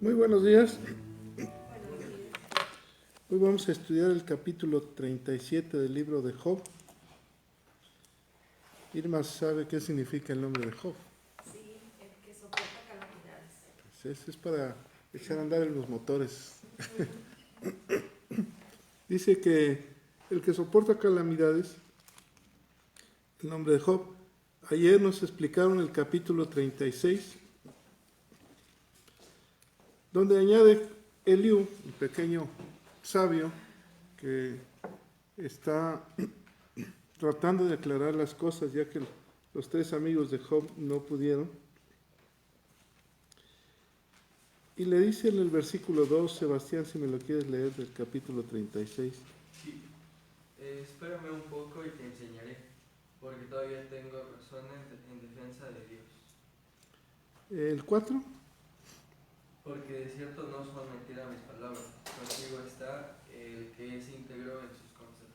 Muy buenos días. Hoy vamos a estudiar el capítulo 37 del libro de Job. Irma sabe qué significa el nombre de Job. Sí, el que soporta calamidades. Pues eso es para echar a andar en los motores. Dice que el que soporta calamidades, el nombre de Job. Ayer nos explicaron el capítulo 36, donde añade Eliú, un pequeño sabio, que está tratando de aclarar las cosas, ya que los tres amigos de Job no pudieron. Y le dice en el versículo 2, Sebastián, si me lo quieres leer, del capítulo 36. Sí, espérame un poco y te enseñaré, porque todavía tengo razones en defensa de Dios. El 4. Porque de cierto no son mentiras mis palabras, contigo está el que es íntegro en sus conceptos.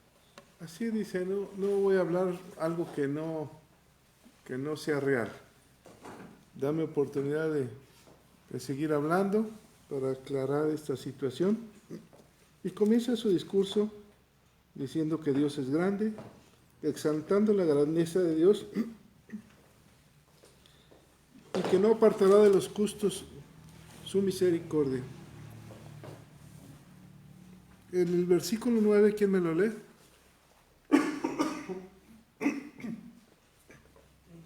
Así dice, no voy a hablar algo que no sea real. Dame oportunidad de seguir hablando para aclarar esta situación. Y comienza su discurso diciendo que Dios es grande, exaltando la grandeza de Dios y que no apartará de los justos su misericordia. En el versículo 9, ¿quién me lo lee?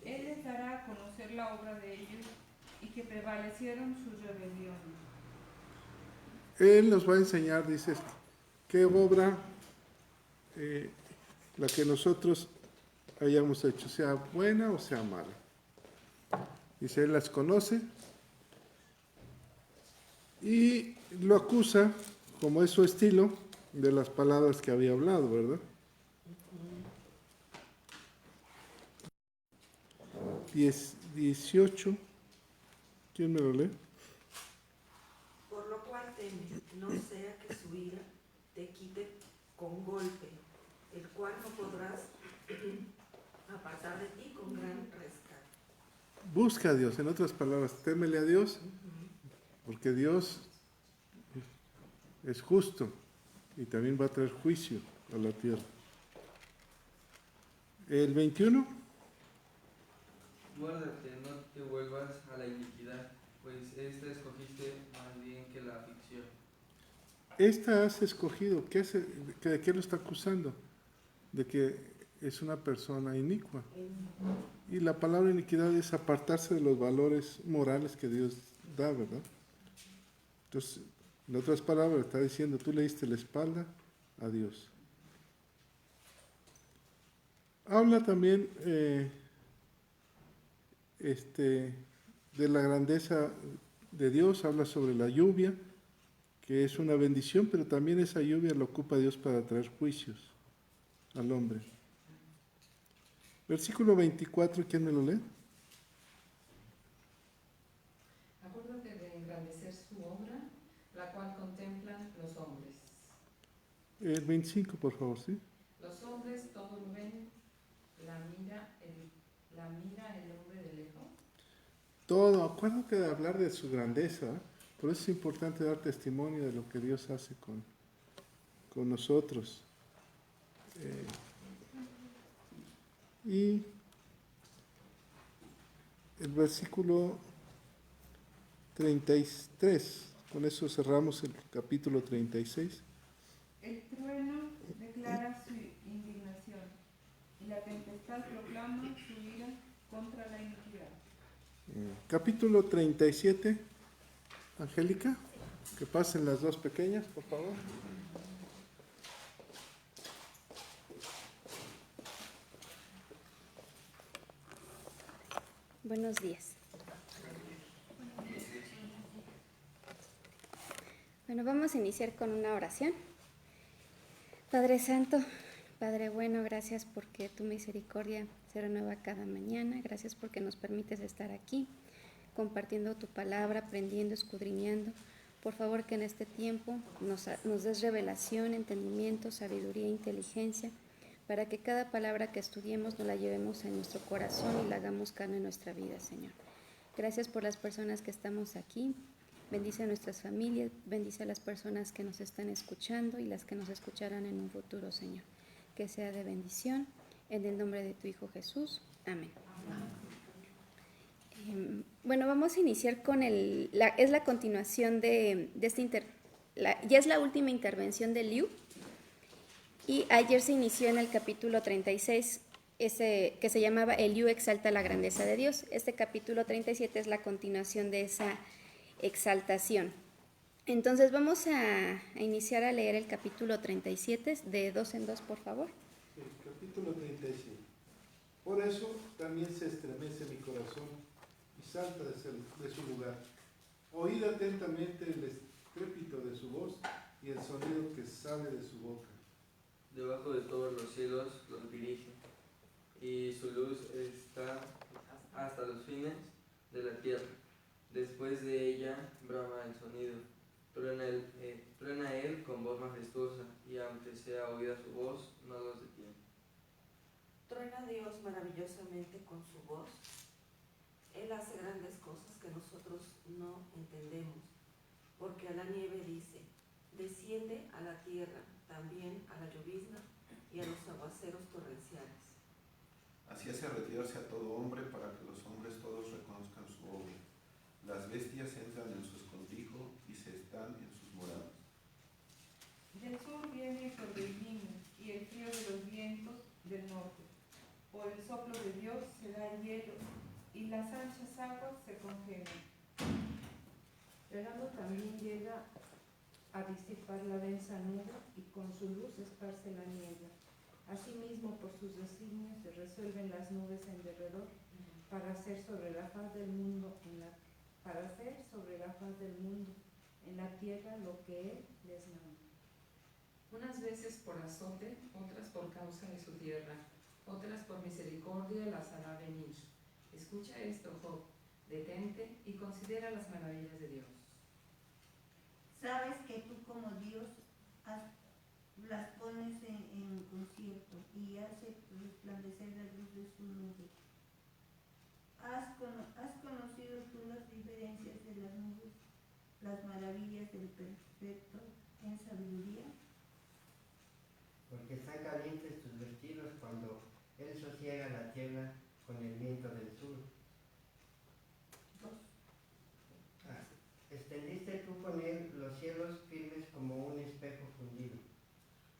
Él les dará a conocer la obra de ellos y que prevalecieron sus rebeliones. Él nos va a enseñar, dice, qué obra la que nosotros hayamos hecho, sea buena o sea mala. Dice, Él las conoce y lo acusa, como es su estilo, de las palabras que había hablado, ¿verdad? 18, ¿quién me lo lee? Por lo cual teme, no sea que su ira te quite con golpe, el cual no podrás apartar de ti con gran rescate. Busca a Dios, en otras palabras, témele a Dios, porque Dios es justo y también va a traer juicio a la tierra. El 21. Guárdate, no te vuelvas a la iniquidad, pues esta escogiste más bien que la aflicción. Esta has escogido, ¿de qué lo está acusando? De que es una persona inicua. Y la palabra iniquidad es apartarse de los valores morales que Dios da, ¿verdad? Entonces, en otras palabras, está diciendo, tú le diste la espalda a Dios. Habla también de la grandeza de Dios, habla sobre la lluvia, que es una bendición, pero también esa lluvia la ocupa Dios para traer juicios al hombre. Versículo 24, ¿quién me lo lee? Acuérdate de engrandecer su obra, la cual contemplan los hombres. El 25, por favor, ¿sí? Los hombres todo lo ven, la mira el hombre de lejos. Todo, acuérdate de hablar de su grandeza, ¿eh? Por eso es importante dar testimonio de lo que Dios hace con nosotros. Y el versículo 33, con eso cerramos el capítulo 36. El trueno declara su indignación y la tempestad proclama su ira contra la iniquidad. Capítulo 37, Angélica, que pasen las dos pequeñas, por favor. Buenos días. Bueno, vamos a iniciar con una oración. Padre Santo, Padre bueno, gracias porque tu misericordia se renueva cada mañana. Gracias porque nos permites estar aquí, compartiendo tu palabra, aprendiendo, escudriñando. Por favor, que en este tiempo nos des revelación, entendimiento, sabiduría e inteligencia, para que cada palabra que estudiemos nos la llevemos en nuestro corazón y la hagamos carne en nuestra vida, Señor. Gracias por las personas que estamos aquí. Bendice a nuestras familias, bendice a las personas que nos están escuchando y las que nos escucharán en un futuro, Señor. Que sea de bendición, en el nombre de tu Hijo Jesús. Amén. Bueno, vamos a iniciar con es la continuación de ya es la última intervención de Liu, y ayer se inició en el capítulo 36, que se llamaba El Liu exalta la grandeza de Dios. Este capítulo 37 es la continuación de esa exaltación. Entonces vamos a iniciar a leer el capítulo 37, de 2 en 2, por favor. El capítulo 37. Por eso también se estremece mi corazón y salta de su lugar. Oíd atentamente el estrépito de su voz y el sonido que sale de su boca. Debajo de todos los cielos los dirige, y su luz está hasta los fines de la tierra. Después de ella brama el sonido, truena él con voz majestuosa, y aunque sea oída su voz, no los detiene. Truena Dios maravillosamente con su voz. Él hace grandes cosas que nosotros no entendemos, porque a la nieve dice, desciende a la tierra, también a la llovizna y a los aguaceros torrenciales. Así hace retirarse a todo hombre para que los hombres todos reconozcan su obra. Las bestias entran en su escondrijo y se están en sus moradas. Del sur viene el torbellino y el frío de los vientos del norte. Por el soplo de Dios se da el hielo y las anchas aguas se congelan. Llegando también llega a disipar la densa nube y con su luz esparce la niebla. Asimismo, por sus designios se resuelven las nubes en derredor para hacer sobre la faz del mundo en la tierra lo que él les manda. Unas veces por azote, otras por causa de su tierra, otras por misericordia las hará venir. Escucha esto, Job, detente y considera las maravillas de Dios. Sabes que tú como Dios las pones en concierto y hace resplandecer la luz de su nube. ¿Has conocido tú las diferencias de las nubes, las maravillas del perfecto en sabiduría? Porque están calientes tus vestidos cuando él sosiega la tierra con el viento del sur. 2. Extendiste tú con él los cielos firmes como un espejo fundido.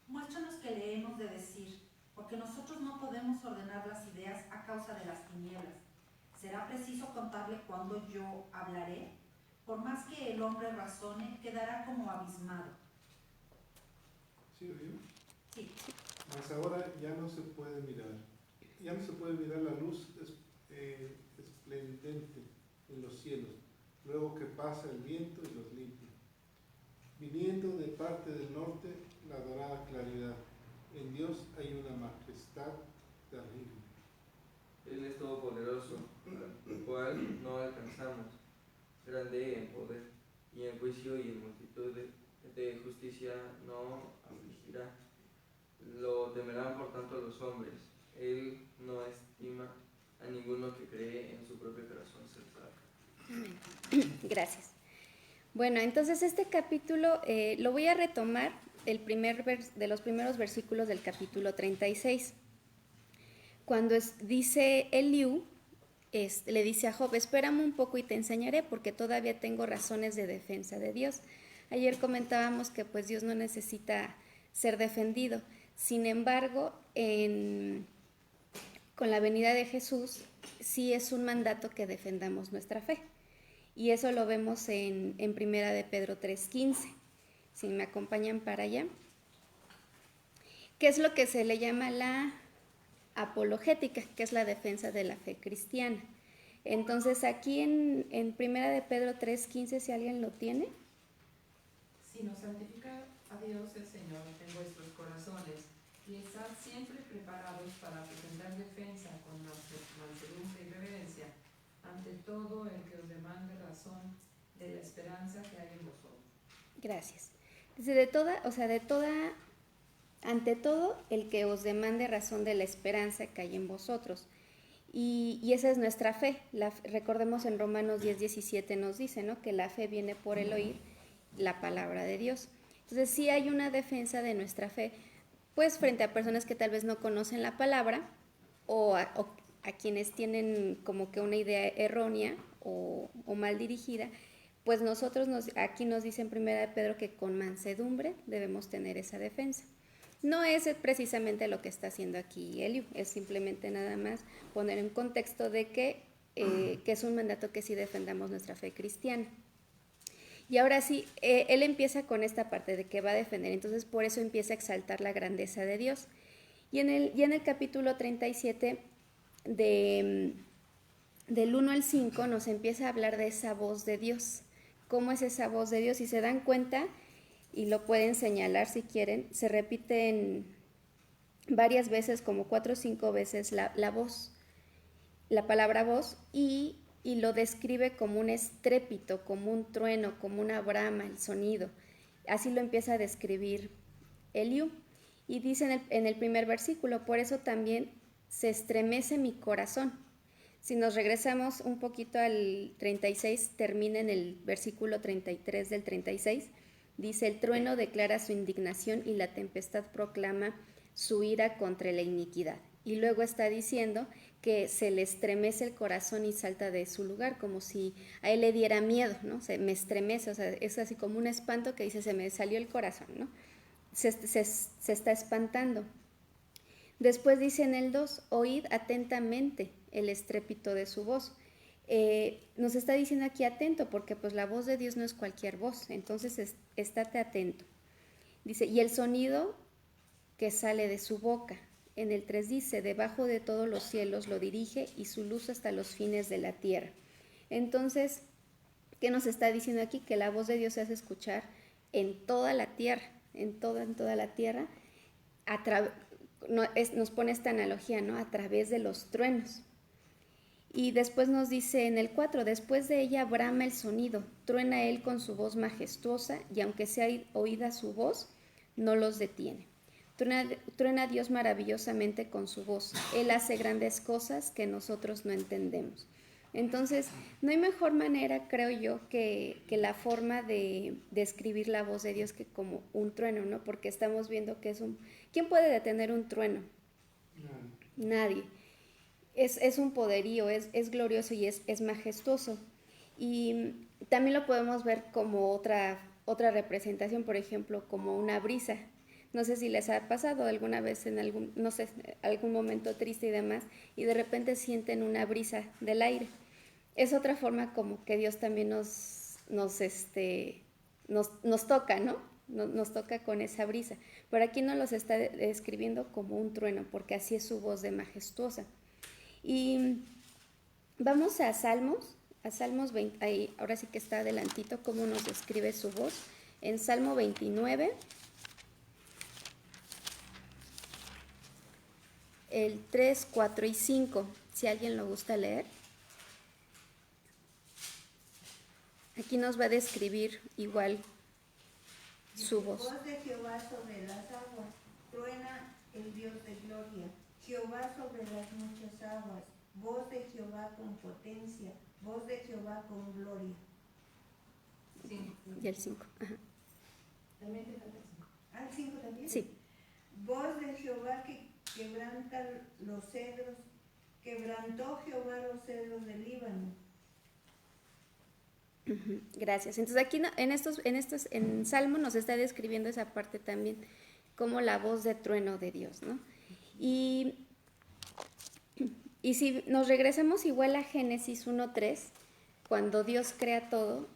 Muéstranos qué le hemos de decir, porque nosotros no podemos ordenar las ideas a causa de las tinieblas. ¿Será preciso contarle cuándo yo hablaré? Por más que el hombre razone, quedará como abismado. ¿Sí lo vio? Sí. Mas ahora ya no se puede mirar. Ya no se puede mirar la luz esplendente en los cielos, luego que pasa el viento y los limpia. Viniendo de parte del norte la dorada claridad. En Dios hay una majestad terrible. Él es todopoderoso, al cual no alcanzamos, grande en poder, y en juicio y en multitud de justicia no afligirá. Lo temerán por tanto los hombres. Él no estima a ninguno que cree en su propio corazón ser sabio. Gracias. Bueno, entonces este capítulo lo voy a retomar de los primeros versículos del capítulo 36. Cuando dice Eliú, le dice a Job, espérame un poco y te enseñaré porque todavía tengo razones de defensa de Dios. Ayer comentábamos que pues Dios no necesita ser defendido. Sin embargo, con la venida de Jesús, sí es un mandato que defendamos nuestra fe. Y eso lo vemos en Primera de Pedro 3:15. Si me acompañan para allá. ¿Qué es lo que se le llama la apologética? Que es la defensa de la fe cristiana. Entonces, aquí en Primera de Pedro 3:15, si alguien lo tiene. Sino santificad a Dios el Señor en vuestros corazones y estad siempre preparados para presentar defensa con mansedumbre y reverencia ante todo el que os demande razón de la esperanza que hay en vosotros. Gracias. Dice, ante todo el que os demande razón de la esperanza que hay en vosotros. Y esa es nuestra fe. Recordemos en Romanos 10:17 nos dice, ¿no?, que la fe viene por el oír la palabra de Dios. Entonces sí hay una defensa de nuestra fe, pues frente a personas que tal vez no conocen la palabra o a quienes tienen como que una idea errónea o mal dirigida, pues nosotros aquí nos dice en 1 de Pedro que con mansedumbre debemos tener esa defensa. No es precisamente lo que está haciendo aquí Eliú, es simplemente nada más poner en contexto de que es un mandato que sí defendamos nuestra fe cristiana. Y ahora sí, él empieza con esta parte de que va a defender, entonces por eso empieza a exaltar la grandeza de Dios. Y en el capítulo 37, del 1 al 5, nos empieza a hablar de esa voz de Dios. ¿Cómo es esa voz de Dios? Si se dan cuenta, y lo pueden señalar si quieren, se repiten varias veces, como 4 o 5 veces la voz, la palabra voz, y lo describe como un estrépito, como un trueno, como una brama, el sonido. Así lo empieza a describir Eliú. Y dice en el primer versículo, por eso también se estremece mi corazón. Si nos regresamos un poquito al 36, termina en el versículo 33 del 36, dice, el trueno declara su indignación y la tempestad proclama su ira contra la iniquidad. Y luego está diciendo que se le estremece el corazón y salta de su lugar, como si a él le diera miedo, ¿no? Se me estremece, o sea, es así como un espanto que dice, se me salió el corazón, ¿no? Se está espantando. Después dice en el 2, oíd atentamente el estrépito de su voz. Nos está diciendo aquí atento, porque pues la voz de Dios no es cualquier voz, entonces estate atento. Dice, y el sonido que sale de su boca. En el 3 dice, debajo de todos los cielos lo dirige y su luz hasta los fines de la tierra. Entonces, ¿qué nos está diciendo aquí? Que la voz de Dios se hace escuchar en toda la tierra, en toda la tierra. Nos pone esta analogía, ¿no? A través de los truenos. Y después nos dice en el 4, después de ella brama el sonido, truena él con su voz majestuosa, y aunque sea oída su voz, no los detiene. Truena Dios maravillosamente con su voz. Él hace grandes cosas que nosotros no entendemos. Entonces, no hay mejor manera, creo yo, que la forma de describir la voz de Dios que como un trueno, ¿no? Porque estamos viendo que ¿quién puede detener un trueno? Nadie. Es un poderío, es glorioso y es majestuoso. Y también lo podemos ver como otra representación, por ejemplo, como una brisa. No sé si les ha pasado alguna vez en algún momento triste y demás, y de repente sienten una brisa del aire. Es otra forma como que Dios también nos toca, ¿no? Nos toca con esa brisa. Pero aquí nos los está describiendo como un trueno, porque así es su voz de majestuosa. Y vamos a Salmos 20, ahí, ahora sí que está adelantito cómo nos describe su voz. En Salmo 29, el 3, 4 y 5, si alguien lo gusta leer. Aquí nos va a describir igual su voz. Voz de Jehová sobre las aguas, truena el Dios de gloria. Jehová sobre las muchas aguas, voz de Jehová con potencia, voz de Jehová con gloria. Sí. Y el 5. Ajá. También te falta el 5. ¿Ah, el 5 también? Sí. Voz de Jehová que quebranta los cedros, quebrantó Jehová los cedros del Líbano. Gracias. Entonces aquí en Salmo nos está describiendo esa parte también como la voz de trueno de Dios, ¿no? Y si nos regresamos igual a Génesis 1:3, cuando Dios crea todo,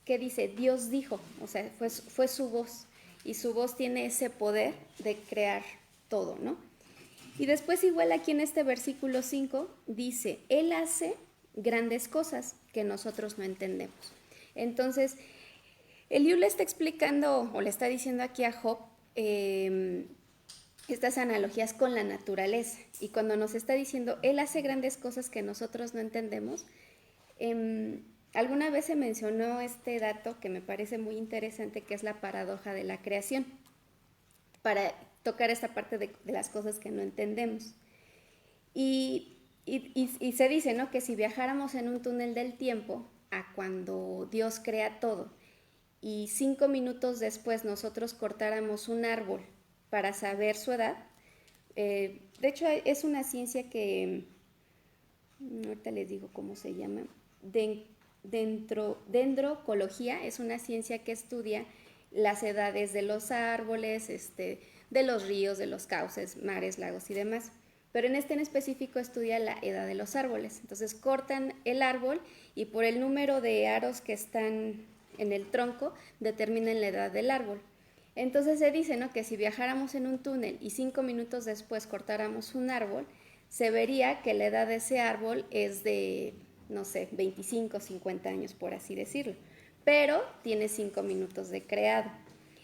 ¿qué dice? Dios dijo, o sea, fue su voz, y su voz tiene ese poder de crear todo, ¿no? Y después igual aquí en este versículo 5 dice, Él hace grandes cosas que nosotros no entendemos. Entonces, Eliú le está explicando, o le está diciendo aquí a Job, estas analogías con la naturaleza, y cuando nos está diciendo, Él hace grandes cosas que nosotros no entendemos, alguna vez se mencionó este dato que me parece muy interesante, que es la paradoja de la creación, para tocar esta parte de las cosas que no entendemos. Y Y se dice, ¿no?, que si viajáramos en un túnel del tiempo a cuando Dios crea todo y 5 minutos después nosotros cortáramos un árbol para saber su edad, de hecho es una ciencia que, ahorita les digo cómo se llama, dendrocología, es una ciencia que estudia las edades de los árboles, de los ríos, de los cauces, mares, lagos y demás. Pero en este en específico estudia la edad de los árboles. Entonces cortan el árbol y por el número de aros que están en el tronco determinan la edad del árbol. Entonces se dice, ¿no?, que si viajáramos en un túnel y 5 minutos después cortáramos un árbol, se vería que la edad de ese árbol es de, no sé, 25, 50 años, por así decirlo, pero tiene 5 minutos de creado.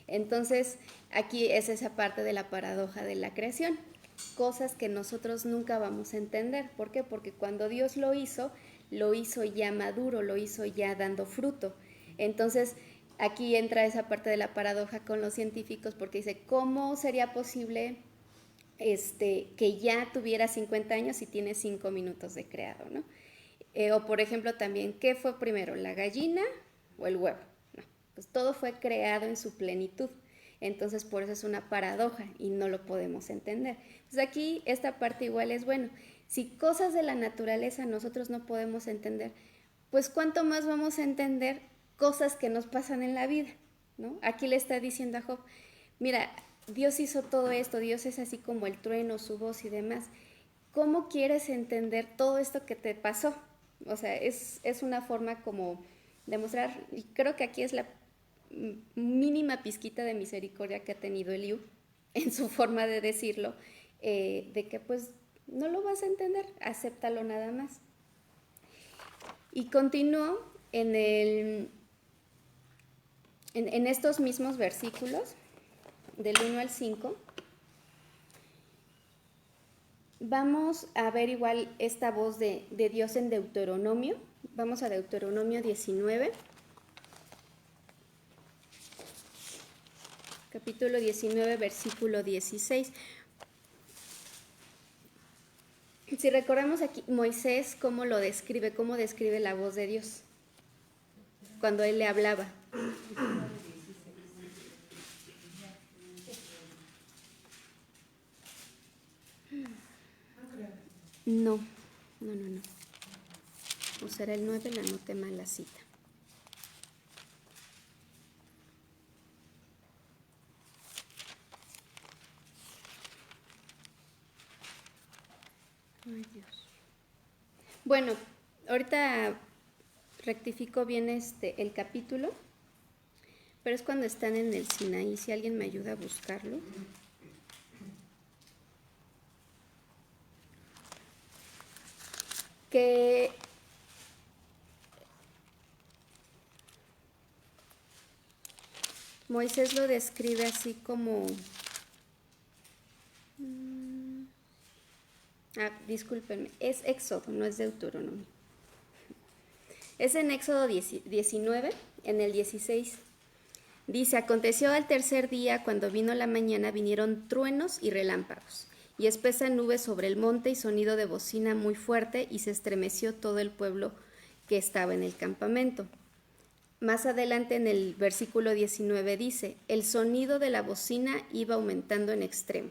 Entonces aquí es esa parte de la paradoja de la creación. Cosas que nosotros nunca vamos a entender. ¿Por qué? Porque cuando Dios lo hizo ya maduro, lo hizo ya dando fruto. Entonces, aquí entra esa parte de la paradoja con los científicos, porque dice, ¿cómo sería posible que ya tuviera 50 años y tiene 5 minutos de creado, ¿no? O por ejemplo también, ¿qué fue primero, la gallina o el huevo? No, pues todo fue creado en su plenitud. Entonces por eso es una paradoja y no lo podemos entender. Entonces aquí esta parte igual es, bueno, si cosas de la naturaleza nosotros no podemos entender, pues cuánto más vamos a entender cosas que nos pasan en la vida, ¿no? Aquí le está diciendo a Job, mira, Dios hizo todo esto, Dios es así como el trueno, su voz y demás. ¿Cómo quieres entender todo esto que te pasó? O sea, es una forma como de mostrar, y creo que aquí es la mínima pizquita de misericordia que ha tenido Eliú en su forma de decirlo, de que pues no lo vas a entender, acéptalo nada más. Y continúo en estos mismos versículos, del 1 al 5, vamos a ver igual esta voz de Dios en Deuteronomio. Vamos a Deuteronomio 19. Capítulo 19, versículo 16. Si recordamos aquí, Moisés, ¿cómo lo describe? ¿Cómo describe la voz de Dios cuando él le hablaba? No. O será el 9, la anoté mal la cita. Ay, Dios. Bueno, ahorita rectifico bien el capítulo, pero es cuando están en el Sinaí, si alguien me ayuda a buscarlo. Que Moisés lo describe así como... discúlpenme, es Éxodo, no es Deuteronomio. Es en Éxodo 19, en el 16. Dice, aconteció al tercer día, cuando vino la mañana, vinieron truenos y relámpagos, y espesa nube sobre el monte y sonido de bocina muy fuerte, y se estremeció todo el pueblo que estaba en el campamento. Más adelante en el versículo 19 dice, el sonido de la bocina iba aumentando en extremo.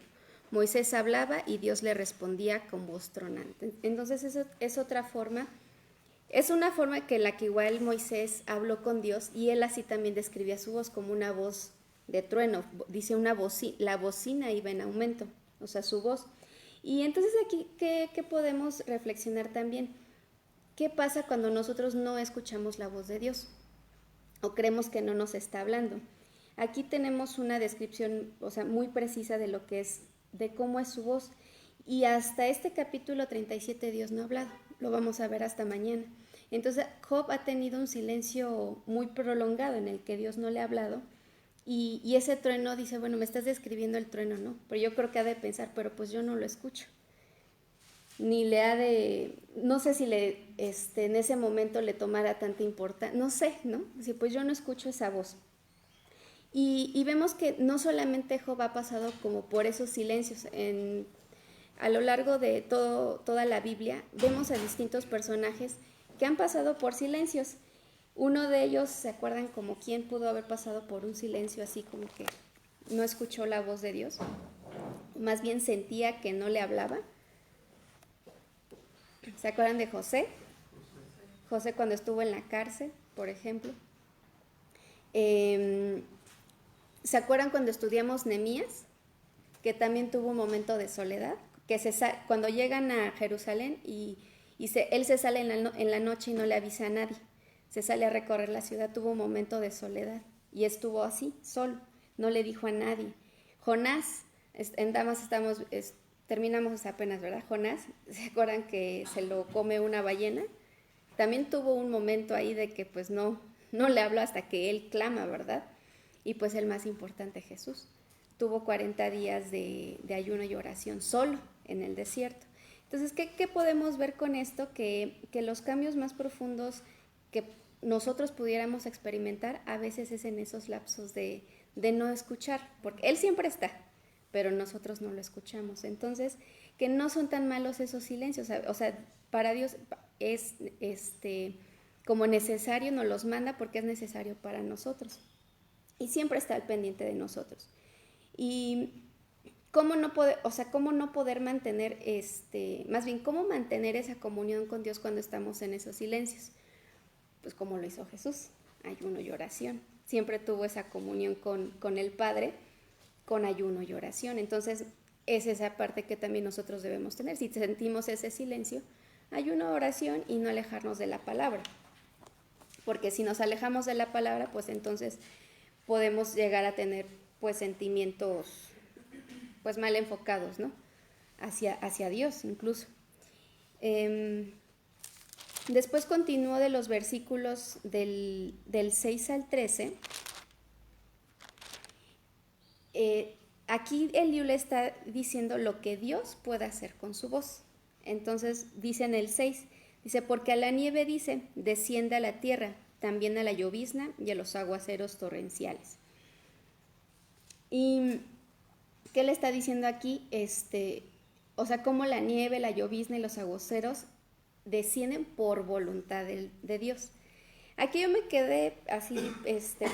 Moisés hablaba y Dios le respondía con voz tronante. Entonces eso es otra forma, es una forma que la que igual Moisés habló con Dios y él así también describía su voz como una voz de trueno. Dice la bocina iba en aumento, o sea, su voz. Y entonces aquí, ¿qué podemos reflexionar también? ¿Qué pasa cuando nosotros no escuchamos la voz de Dios? O creemos que no nos está hablando. Aquí tenemos una descripción, o sea, muy precisa de lo que es, de cómo es su voz. Y hasta este capítulo 37 Dios no ha hablado. Lo vamos a ver hasta mañana. Entonces Job ha tenido un silencio muy prolongado en el que Dios no le ha hablado. Y ese trueno dice, bueno, me estás describiendo el trueno, ¿no? Pero yo creo que ha de pensar, pero pues yo no lo escucho. Ni le ha de, no sé si en ese momento le tomara tanta importancia, no sé, ¿no? Dice, pues yo no escucho esa voz. Y vemos que no solamente Job ha pasado como por esos silencios. a lo largo de toda la Biblia vemos a distintos personajes que han pasado por silencios. Uno de ellos, ¿se acuerdan como quién pudo haber pasado por un silencio así como que no escuchó la voz de Dios? Más bien sentía que no le hablaba. ¿Se acuerdan de José? José cuando estuvo en la cárcel, por ejemplo. ¿Se acuerdan cuando estudiamos Nehemías? Que también tuvo un momento de soledad, que cuando llegan a Jerusalén y él se sale en la noche y no le avisa a nadie, se sale a recorrer la ciudad, tuvo un momento de soledad y estuvo así, solo, no le dijo a nadie. Jonás, en Damas terminamos apenas, ¿verdad? Jonás, ¿se acuerdan que se lo come una ballena? También tuvo un momento ahí de que pues no le habló hasta que él clama, ¿verdad? Y pues el más importante, Jesús. Tuvo 40 días de ayuno y oración solo en el desierto. Entonces, ¿qué podemos ver con esto? Que los cambios más profundos que nosotros pudiéramos experimentar a veces es en esos lapsos de no escuchar, porque Él siempre está, pero nosotros no lo escuchamos. Entonces, que no son tan malos esos silencios. O sea, para Dios es como necesario, nos los manda porque es necesario para nosotros. Y siempre está al pendiente de nosotros. Y cómo no poder mantener, más bien, cómo mantener esa comunión con Dios cuando estamos en esos silencios. Pues como lo hizo Jesús, ayuno y oración. Siempre tuvo esa comunión con el Padre, con ayuno y oración. Entonces, es esa parte que también nosotros debemos tener. Si sentimos ese silencio, ayuno, oración y no alejarnos de la palabra. Porque si nos alejamos de la palabra, pues entonces podemos llegar a tener pues sentimientos pues mal enfocados, ¿no? Hacia Dios incluso. Después continúo de los versículos del 6 al 13. Aquí Eliú le está diciendo lo que Dios puede hacer con su voz. Entonces dice en el 6, dice, porque a la nieve dice, desciende a la tierra, también a la llovizna y a los aguaceros torrenciales. ¿Y qué le está diciendo aquí? O sea, cómo la nieve, la llovizna y los aguaceros descienden por voluntad de Dios. Aquí yo me quedé así,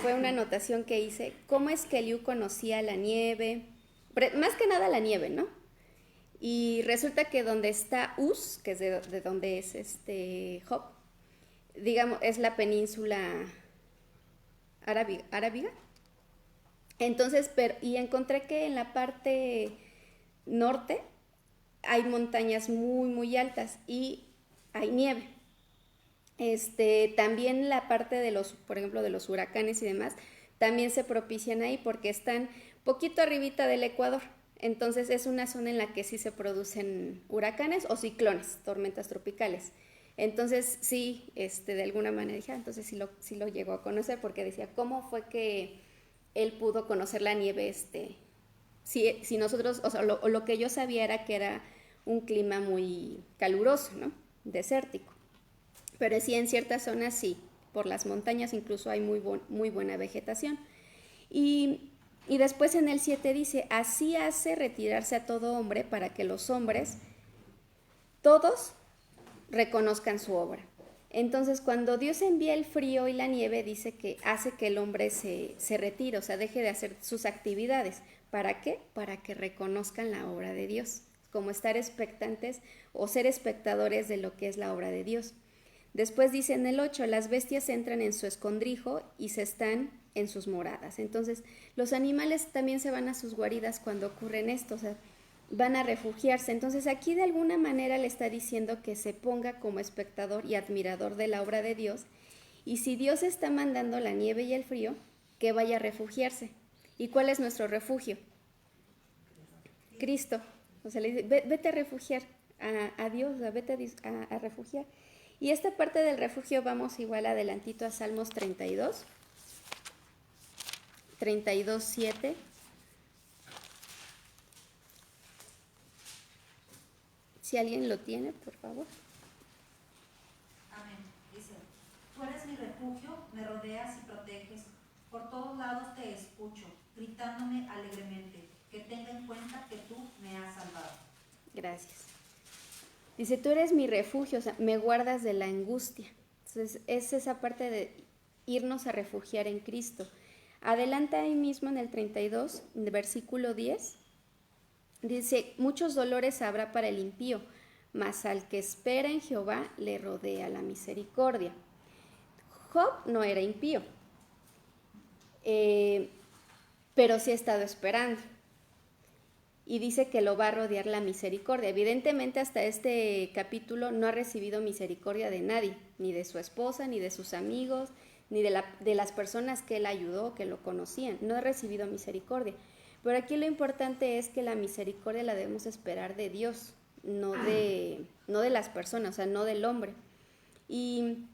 fue una anotación que hice, cómo es que Eliú conocía la nieve, más que nada la nieve, ¿no? Y resulta que donde está Uz, que es de donde es Job, digamos, es la península arábiga. Entonces, y encontré que en la parte norte hay montañas muy, muy altas y hay nieve. También la parte de por ejemplo, de los huracanes y demás, también se propician ahí porque están poquito arribita del Ecuador. Entonces es una zona en la que sí se producen huracanes o ciclones, tormentas tropicales. Entonces sí, de alguna manera dije, entonces sí lo llegó a conocer porque decía, ¿cómo fue que él pudo conocer la nieve? Si nosotros, o sea, lo que yo sabía era que era un clima muy caluroso, ¿no? Desértico. Pero sí, en ciertas zonas sí, por las montañas incluso hay muy buena vegetación. Y después en el 7 dice, así hace retirarse a todo hombre para que los hombres, todos, reconozcan su obra. Entonces, cuando Dios envía el frío y la nieve, dice que hace que el hombre se retire, o sea, deje de hacer sus actividades. ¿Para qué? Para que reconozcan la obra de Dios, como estar expectantes o ser espectadores de lo que es la obra de Dios. Después dice en el 8, las bestias entran en su escondrijo y se están en sus moradas. Entonces, los animales también se van a sus guaridas cuando ocurren esto, o sea, van a refugiarse. Entonces, aquí de alguna manera le está diciendo que se ponga como espectador y admirador de la obra de Dios. Y si Dios está mandando la nieve y el frío, que vaya a refugiarse. ¿Y cuál es nuestro refugio? Cristo. O sea, le dice, vete a refugiar a Dios, vete a refugiar. Y esta parte del refugio vamos igual adelantito a Salmos 32, 7. Si alguien lo tiene, por favor. Amén. Dice, tú eres mi refugio, me rodeas y proteges. Por todos lados te escucho, gritándome alegremente, que tenga en cuenta que tú me has salvado. Gracias. Dice, tú eres mi refugio, o sea, me guardas de la angustia. Entonces, es esa parte de irnos a refugiar en Cristo. Adelanta ahí mismo en el 32, versículo 10, dice, muchos dolores habrá para el impío, mas al que espera en Jehová le rodea la misericordia. Job no era impío, pero sí ha estado esperando. Y dice que lo va a rodear la misericordia. Evidentemente hasta este capítulo no ha recibido misericordia de nadie, ni de su esposa, ni de sus amigos, ni de las personas que él ayudó, que lo conocían. No ha recibido misericordia. Pero aquí lo importante es que la misericordia la debemos esperar de Dios, no de las personas, o sea, no del hombre. Y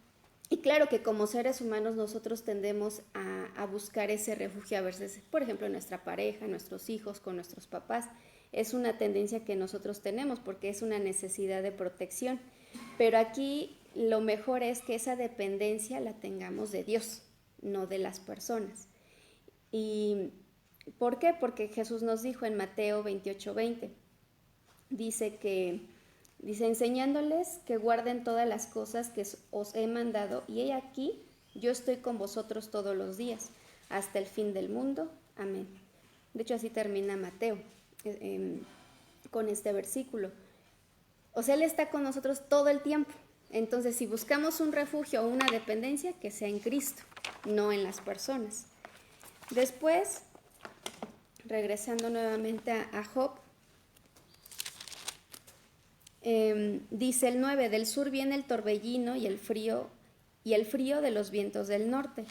claro que como seres humanos nosotros tendemos a buscar ese refugio a veces, por ejemplo, en nuestra pareja, nuestros hijos, con nuestros papás. Es una tendencia que nosotros tenemos porque es una necesidad de protección. Pero aquí lo mejor es que esa dependencia la tengamos de Dios, no de las personas. ¿Y por qué? Porque Jesús nos dijo en Mateo 28:20, dice, enseñándoles que guarden todas las cosas que os he mandado, y he aquí, yo estoy con vosotros todos los días, hasta el fin del mundo. Amén. De hecho, así termina Mateo, con este versículo. O sea, Él está con nosotros todo el tiempo. Entonces, si buscamos un refugio o una dependencia, que sea en Cristo, no en las personas. Después, regresando nuevamente a Job, dice el 9, del sur viene el torbellino y el frío de los vientos del norte,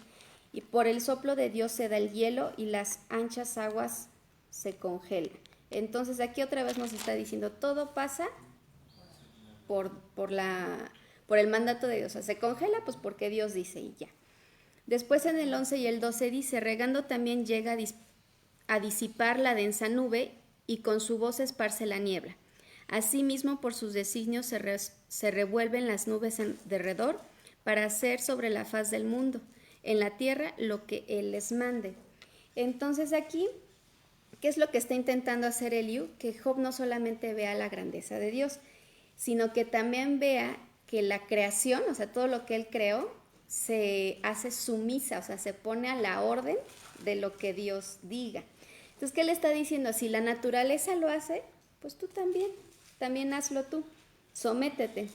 y por el soplo de Dios se da el hielo y las anchas aguas se congelan. Entonces aquí otra vez nos está diciendo, todo pasa por el mandato de Dios. O sea, se congela pues porque Dios dice y ya. Después en el 11 y el 12 dice, regando también llega a disipar la densa nube y con su voz esparce la niebla. Asimismo por sus designios se revuelven las nubes en derredor para hacer sobre la faz del mundo, en la tierra, lo que Él les mande. Entonces aquí, ¿qué es lo que está intentando hacer Eliú? Que Job no solamente vea la grandeza de Dios, sino que también vea que la creación, o sea, todo lo que Él creó, se hace sumisa, o sea, se pone a la orden de lo que Dios diga. Entonces, ¿qué le está diciendo? Si la naturaleza lo hace, pues tú también hazlo tú, sométete.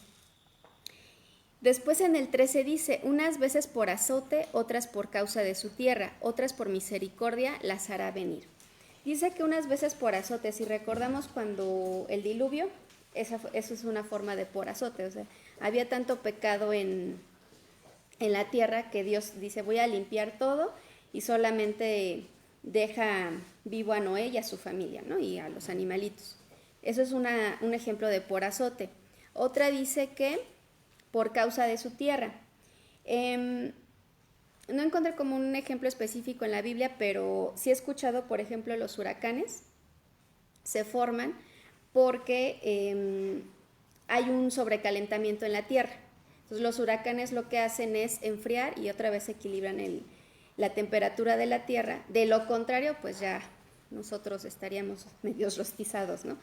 Después en el 13 dice, unas veces por azote, otras por causa de su tierra, otras por misericordia las hará venir. Dice que unas veces por azote, si recordamos cuando el diluvio, eso es una forma de por azote, o sea, había tanto pecado en la tierra que Dios dice, voy a limpiar todo y solamente deja vivo a Noé y a su familia, ¿no? Y a los animalitos. Eso es un ejemplo de por azote. Otra dice que por causa de su tierra. No encontré como un ejemplo específico en la Biblia, pero sí he escuchado, por ejemplo, los huracanes se forman porque hay un sobrecalentamiento en la tierra. Entonces los huracanes lo que hacen es enfriar y otra vez equilibran la temperatura de la tierra. De lo contrario, pues ya nosotros estaríamos medios rostizados, ¿no?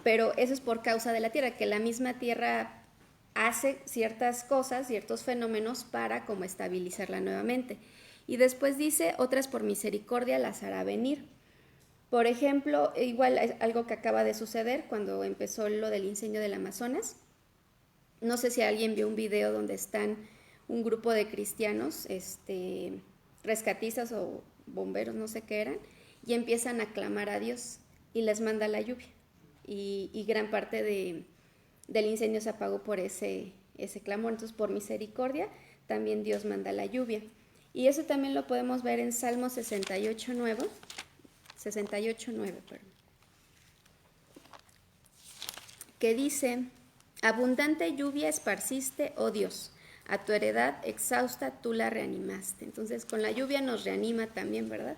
Pero eso es por causa de la tierra, que la misma tierra hace ciertas cosas, ciertos fenómenos para como estabilizarla nuevamente. Y después dice, otras por misericordia las hará venir. Por ejemplo, igual algo que acaba de suceder cuando empezó lo del incendio del Amazonas. No sé si alguien vio un video donde están un grupo de cristianos, rescatistas o bomberos, no sé qué eran, y empiezan a clamar a Dios y les manda la lluvia. Y gran parte del incendio se apagó por ese clamor. Entonces, por misericordia, también Dios manda la lluvia. Y eso también lo podemos ver en Salmo 68:9, que dice, abundante lluvia esparciste, oh Dios, a tu heredad exhausta tú la reanimaste. Entonces, con la lluvia nos reanima también, ¿verdad?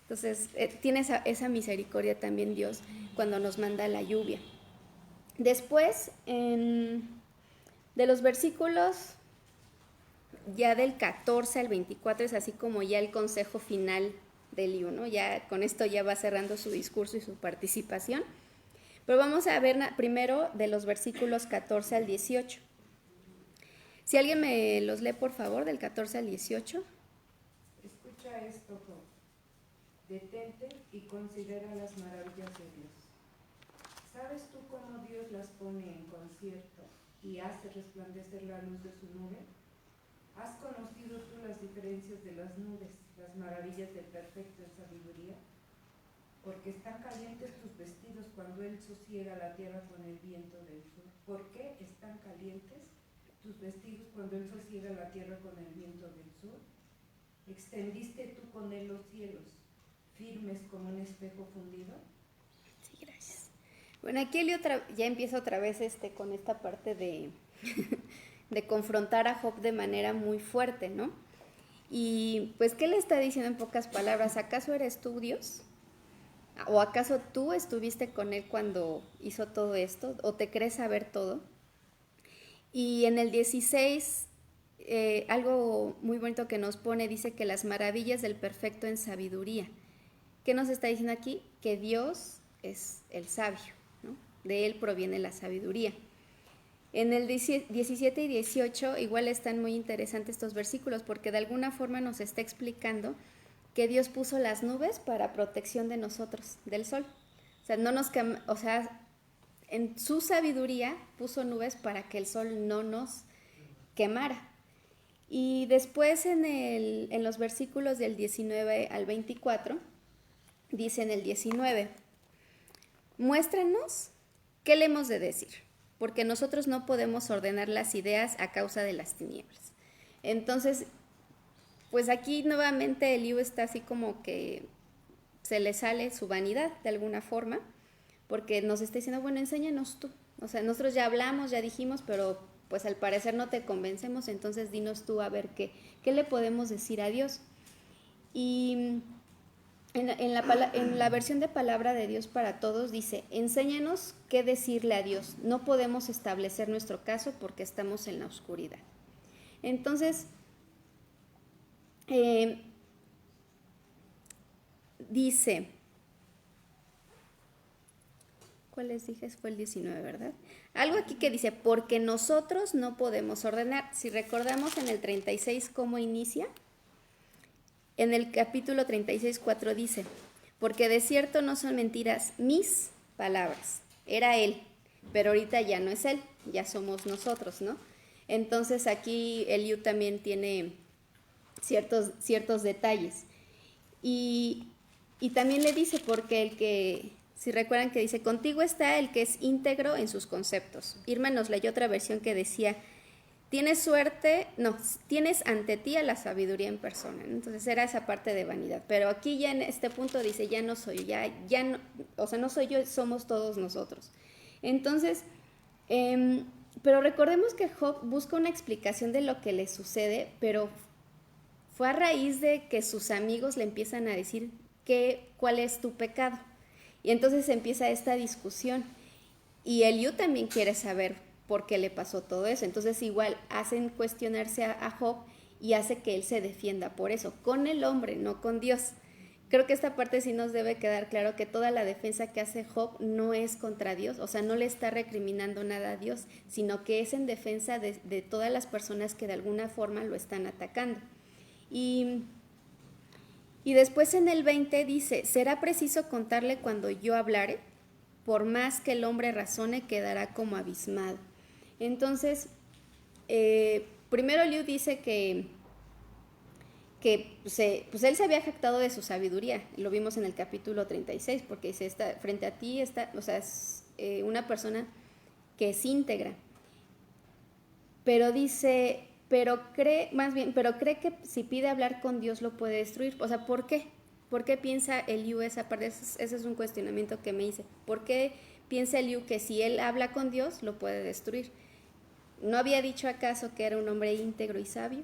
Entonces, tiene esa misericordia también Dios cuando nos manda la lluvia. Después, de los versículos ya del 14 al 24, es así como ya el consejo final de Eliú, ¿no? Ya con esto ya va cerrando su discurso y su participación. Pero vamos a ver primero de los versículos 14 al 18. Si alguien me los lee, por favor, del 14 al 18. Escucha esto, Job. Detente y considera las maravillas de Dios. ¿Sabes tú cómo Dios las pone en concierto y hace resplandecer la luz de su nube? ¿Has conocido tú las diferencias de las nubes, las maravillas del perfecto en sabiduría? Porque están calientes tus vestidos cuando Él sosiega la tierra con el viento del sur. ¿Por qué están calientes tus vestidos cuando Él sosiega la tierra con el viento del sur? ¿Extendiste tú con Él los cielos, firmes como un espejo fundido? Sí, gracias. Bueno, aquí Elio ya empieza otra vez con esta parte de, de confrontar a Job de manera muy fuerte, ¿no? Y pues, ¿qué le está diciendo en pocas palabras? ¿Acaso eres tú Dios? ¿O acaso tú estuviste con él cuando hizo todo esto? ¿O te crees saber todo? Y en el 16, algo muy bonito que nos pone, dice que las maravillas del perfecto en sabiduría. ¿Qué nos está diciendo aquí? Que Dios es el sabio, ¿no? De él proviene la sabiduría. En el 17 y 18 igual están muy interesantes estos versículos porque de alguna forma nos está explicando que Dios puso las nubes para protección de nosotros, del sol. O sea, en su sabiduría puso nubes para que el sol no nos quemara. Y después en los versículos del 19 al 24, dice en el 19, muéstranos qué le hemos de decir, porque nosotros no podemos ordenar las ideas a causa de las tinieblas. Entonces, pues aquí nuevamente Eliú está así como que se le sale su vanidad de alguna forma, porque nos está diciendo, bueno, enséñanos tú. O sea, nosotros ya hablamos, ya dijimos, pero pues al parecer no te convencemos, entonces dinos tú a ver qué le podemos decir a Dios. Y en la versión de Palabra de Dios para Todos dice, enséñanos qué decirle a Dios. No podemos establecer nuestro caso porque estamos en la oscuridad. Entonces, dice, ¿cuál les dije? Fue el 19, ¿verdad? Algo aquí que dice, porque nosotros no podemos ordenar. Si recordamos en el 36 cómo inicia, en el capítulo 36:4 dice, porque de cierto no son mentiras mis palabras. Era él, pero ahorita ya no es él, ya somos nosotros, ¿no? Entonces aquí Eliú también tiene ciertos detalles. Y también le dice, porque si recuerdan que dice, contigo está el que es íntegro en sus conceptos. Irma nos leyó otra versión que decía, tienes ante ti a la sabiduría en persona. Entonces era esa parte de vanidad. Pero aquí ya en este punto dice, ya no soy, ya no, o sea, no soy yo, somos todos nosotros. Entonces, pero recordemos que Job busca una explicación de lo que le sucede, pero fue a raíz de que sus amigos le empiezan a decir cuál es tu pecado. Y entonces empieza esta discusión. Y Eliú también quiere saber por qué le pasó todo eso. Entonces igual hacen cuestionarse a Job y hace que él se defienda por eso, con el hombre, no con Dios. Creo que esta parte sí nos debe quedar claro que toda la defensa que hace Job no es contra Dios, o sea, no le está recriminando nada a Dios, sino que es en defensa de todas las personas que de alguna forma lo están atacando. Y después en el 20 dice, ¿será preciso contarle cuando yo hablare? Por más que el hombre razone, quedará como abismado. Entonces, primero Eliú dice que pues él se había jactado de su sabiduría, lo vimos en el capítulo 36, porque dice, frente a ti está, o sea, es una persona que es íntegra. Pero dice, pero cree que si pide hablar con Dios lo puede destruir. O sea, ¿por qué? ¿Por qué piensa Eliú esa parte? Ese es un cuestionamiento que me hice. ¿Por qué piensa Eliú que si él habla con Dios lo puede destruir? ¿No había dicho acaso que era un hombre íntegro y sabio?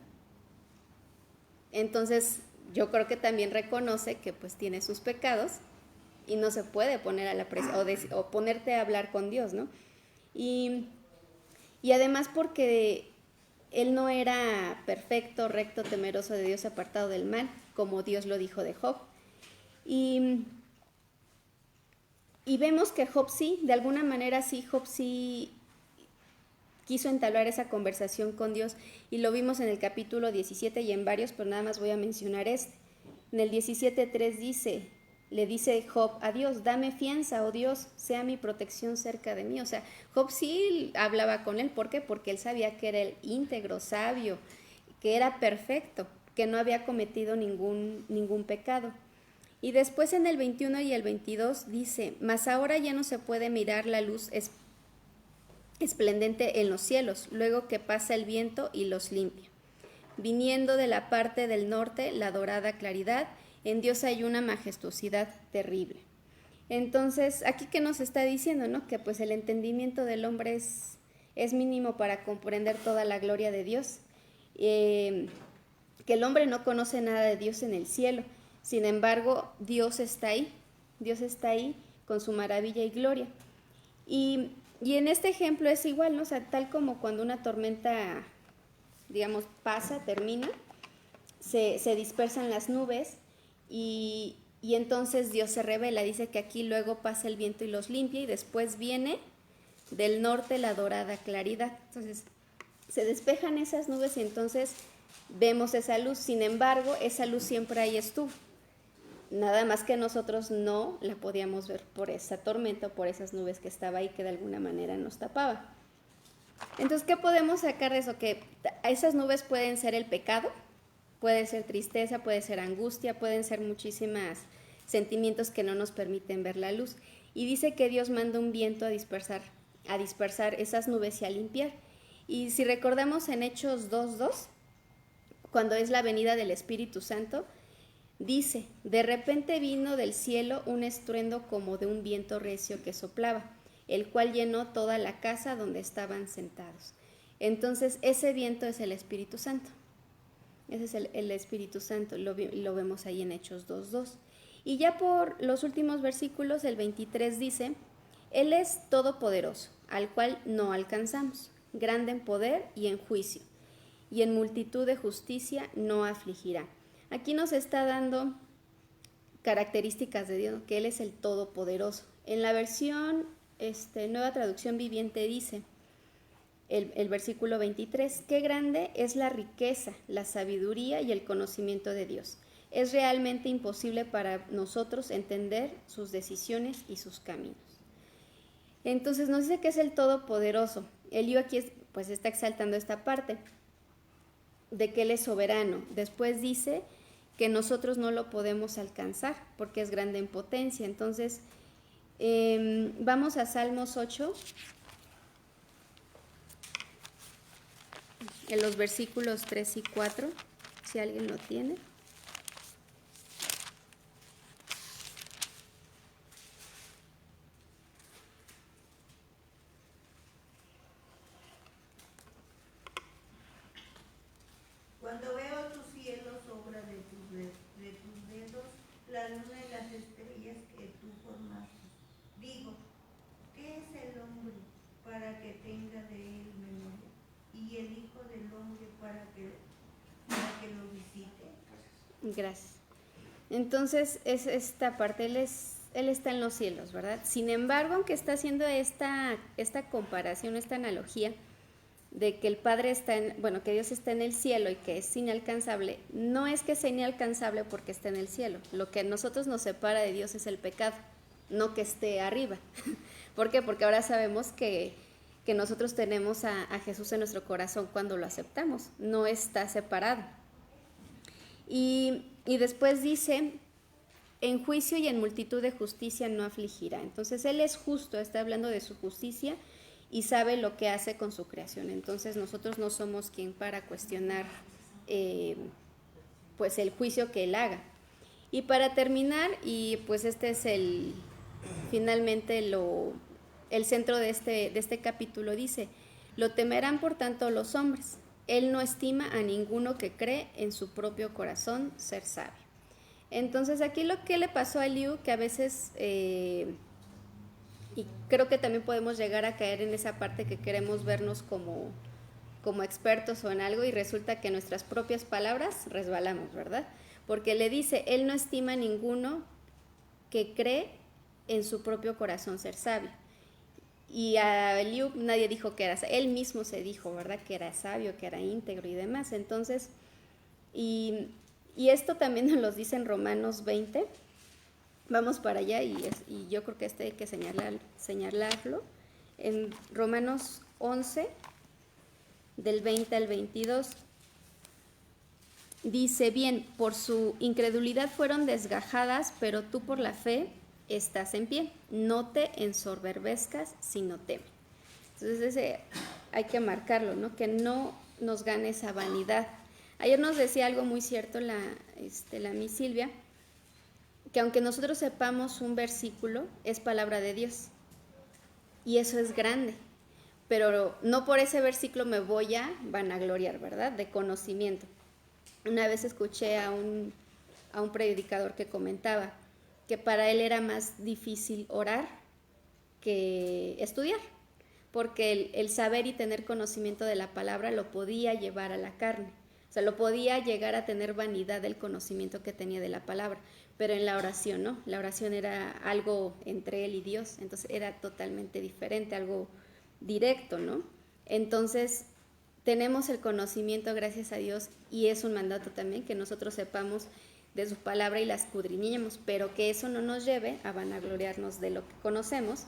Entonces, yo creo que también reconoce que pues tiene sus pecados y no se puede poner a la presión o ponerte a hablar con Dios, ¿no? Y además porque él no era perfecto, recto, temeroso de Dios, apartado del mal, como Dios lo dijo de Job. Y Y vemos que Job sí, de alguna manera sí, Job sí quiso entablar esa conversación con Dios, y lo vimos en el capítulo 17 y en varios, pero nada más voy a mencionar este. En el 17:3 le dice Job a Dios: dame fianza, oh Dios, sea mi protección cerca de mí. O sea, Job sí hablaba con él. ¿Por qué? Porque él sabía que era el íntegro, sabio, que era perfecto, que no había cometido ningún pecado. Y después en el 21 y el 22 dice: mas ahora ya no se puede mirar la luz esplendente en los cielos, luego que pasa el viento y los limpia. Viniendo de la parte del norte la dorada claridad, en Dios hay una majestuosidad terrible. Entonces, aquí que nos está diciendo, ¿no? Que pues el entendimiento del hombre es mínimo para comprender toda la gloria de Dios. Que el hombre no conoce nada de Dios en el cielo. Sin embargo, Dios está ahí con su maravilla y gloria. Y en este ejemplo es igual, ¿no? O sea, tal como cuando una tormenta, digamos, pasa, termina, se dispersan las nubes y entonces Dios se revela. Dice que aquí luego pasa el viento y los limpia, y después viene del norte la dorada claridad. Entonces se despejan esas nubes y entonces vemos esa luz. Sin embargo, esa luz siempre ahí estuvo. Nada más que nosotros no la podíamos ver por esa tormenta o por esas nubes que estaba ahí, que de alguna manera nos tapaba. Entonces, ¿qué podemos sacar de eso? Que esas nubes pueden ser el pecado, puede ser tristeza, puede ser angustia, pueden ser muchísimos sentimientos que no nos permiten ver la luz. Y dice que Dios manda un viento a dispersar esas nubes y a limpiar. Y si recordamos en Hechos 2:2, cuando es la venida del Espíritu Santo, dice: de repente vino del cielo un estruendo como de un viento recio que soplaba, el cual llenó toda la casa donde estaban sentados. Entonces ese viento es el Espíritu Santo. Ese es el Espíritu Santo, lo vemos ahí en Hechos 2:2. Y ya por los últimos versículos, el 23 dice: Él es todopoderoso, al cual no alcanzamos, grande en poder y en juicio, y en multitud de justicia no afligirá. Aquí nos está dando características de Dios, que Él es el Todopoderoso. En la versión Nueva Traducción Viviente dice, el versículo 23, qué grande es la riqueza, la sabiduría y el conocimiento de Dios. Es realmente imposible para nosotros entender sus decisiones y sus caminos. Entonces nos dice que es el Todopoderoso. Elío aquí pues está exaltando esta parte de que Él es soberano. Después dice que nosotros no lo podemos alcanzar porque es grande en potencia. Entonces, vamos a Salmos 8, en los versículos 3 y 4, si alguien lo tiene. Cuando veo tus cielos, obra de tus dedos, la luna y las estrellas que tú formaste, digo, ¿qué es el hombre para que tenga de él memoria? Y el hijo del hombre para que lo visite. Gracias. Entonces es esta parte, él está en los cielos, ¿verdad? Sin embargo, aunque está haciendo esta comparación, esta analogía de que el Padre que Dios está en el cielo y que es inalcanzable, no es que sea inalcanzable porque está en el cielo. Lo que a nosotros nos separa de Dios es el pecado, no que esté arriba. ¿Por qué? Porque ahora sabemos que nosotros tenemos a Jesús en nuestro corazón cuando lo aceptamos, no está separado. Y después dice, en juicio y en multitud de justicia no afligirá. Entonces Él es justo, está hablando de su justicia y sabe lo que hace con su creación. Entonces nosotros no somos quien para cuestionar pues el juicio que Él haga. Y para terminar, y pues este es finalmente el centro de este capítulo, dice, lo temerán por tanto los hombres. Él no estima a ninguno que cree en su propio corazón ser sabio. Entonces aquí lo que le pasó a Eliú, que a veces, y creo que también podemos llegar a caer en esa parte que queremos vernos como expertos o en algo, y resulta que nuestras propias palabras resbalamos, ¿verdad? Porque le dice, él no estima a ninguno que cree en su propio corazón ser sabio. Y a Eliú nadie dijo que era sabio, él mismo se dijo, ¿verdad? Que era sabio, que era íntegro y demás. Entonces, y esto también nos lo dice en Romanos 20. Vamos para allá y yo creo que hay que señalarlo. En Romanos 11, del 20 al 22, dice, bien, por su incredulidad fueron desgajadas, pero tú por la fe estás en pie. No te ensoberbezcas, sino teme. Entonces hay que marcarlo, ¿no? Que no nos gane esa vanidad. Ayer nos decía algo muy cierto la mi Silvia, que aunque nosotros sepamos un versículo, es palabra de Dios. Y eso es grande. Pero no por ese versículo me voy a vanagloriar, ¿verdad? De conocimiento. Una vez escuché a un predicador que comentaba que para él era más difícil orar que estudiar, porque el saber y tener conocimiento de la palabra lo podía llevar a la carne. O sea, lo podía llegar a tener vanidad del conocimiento que tenía de la palabra, pero en la oración, ¿no? La oración era algo entre él y Dios, entonces era totalmente diferente, algo directo, ¿no? Entonces, tenemos el conocimiento, gracias a Dios, y es un mandato también que nosotros sepamos de su palabra y la escudriñemos, pero que eso no nos lleve a vanagloriarnos de lo que conocemos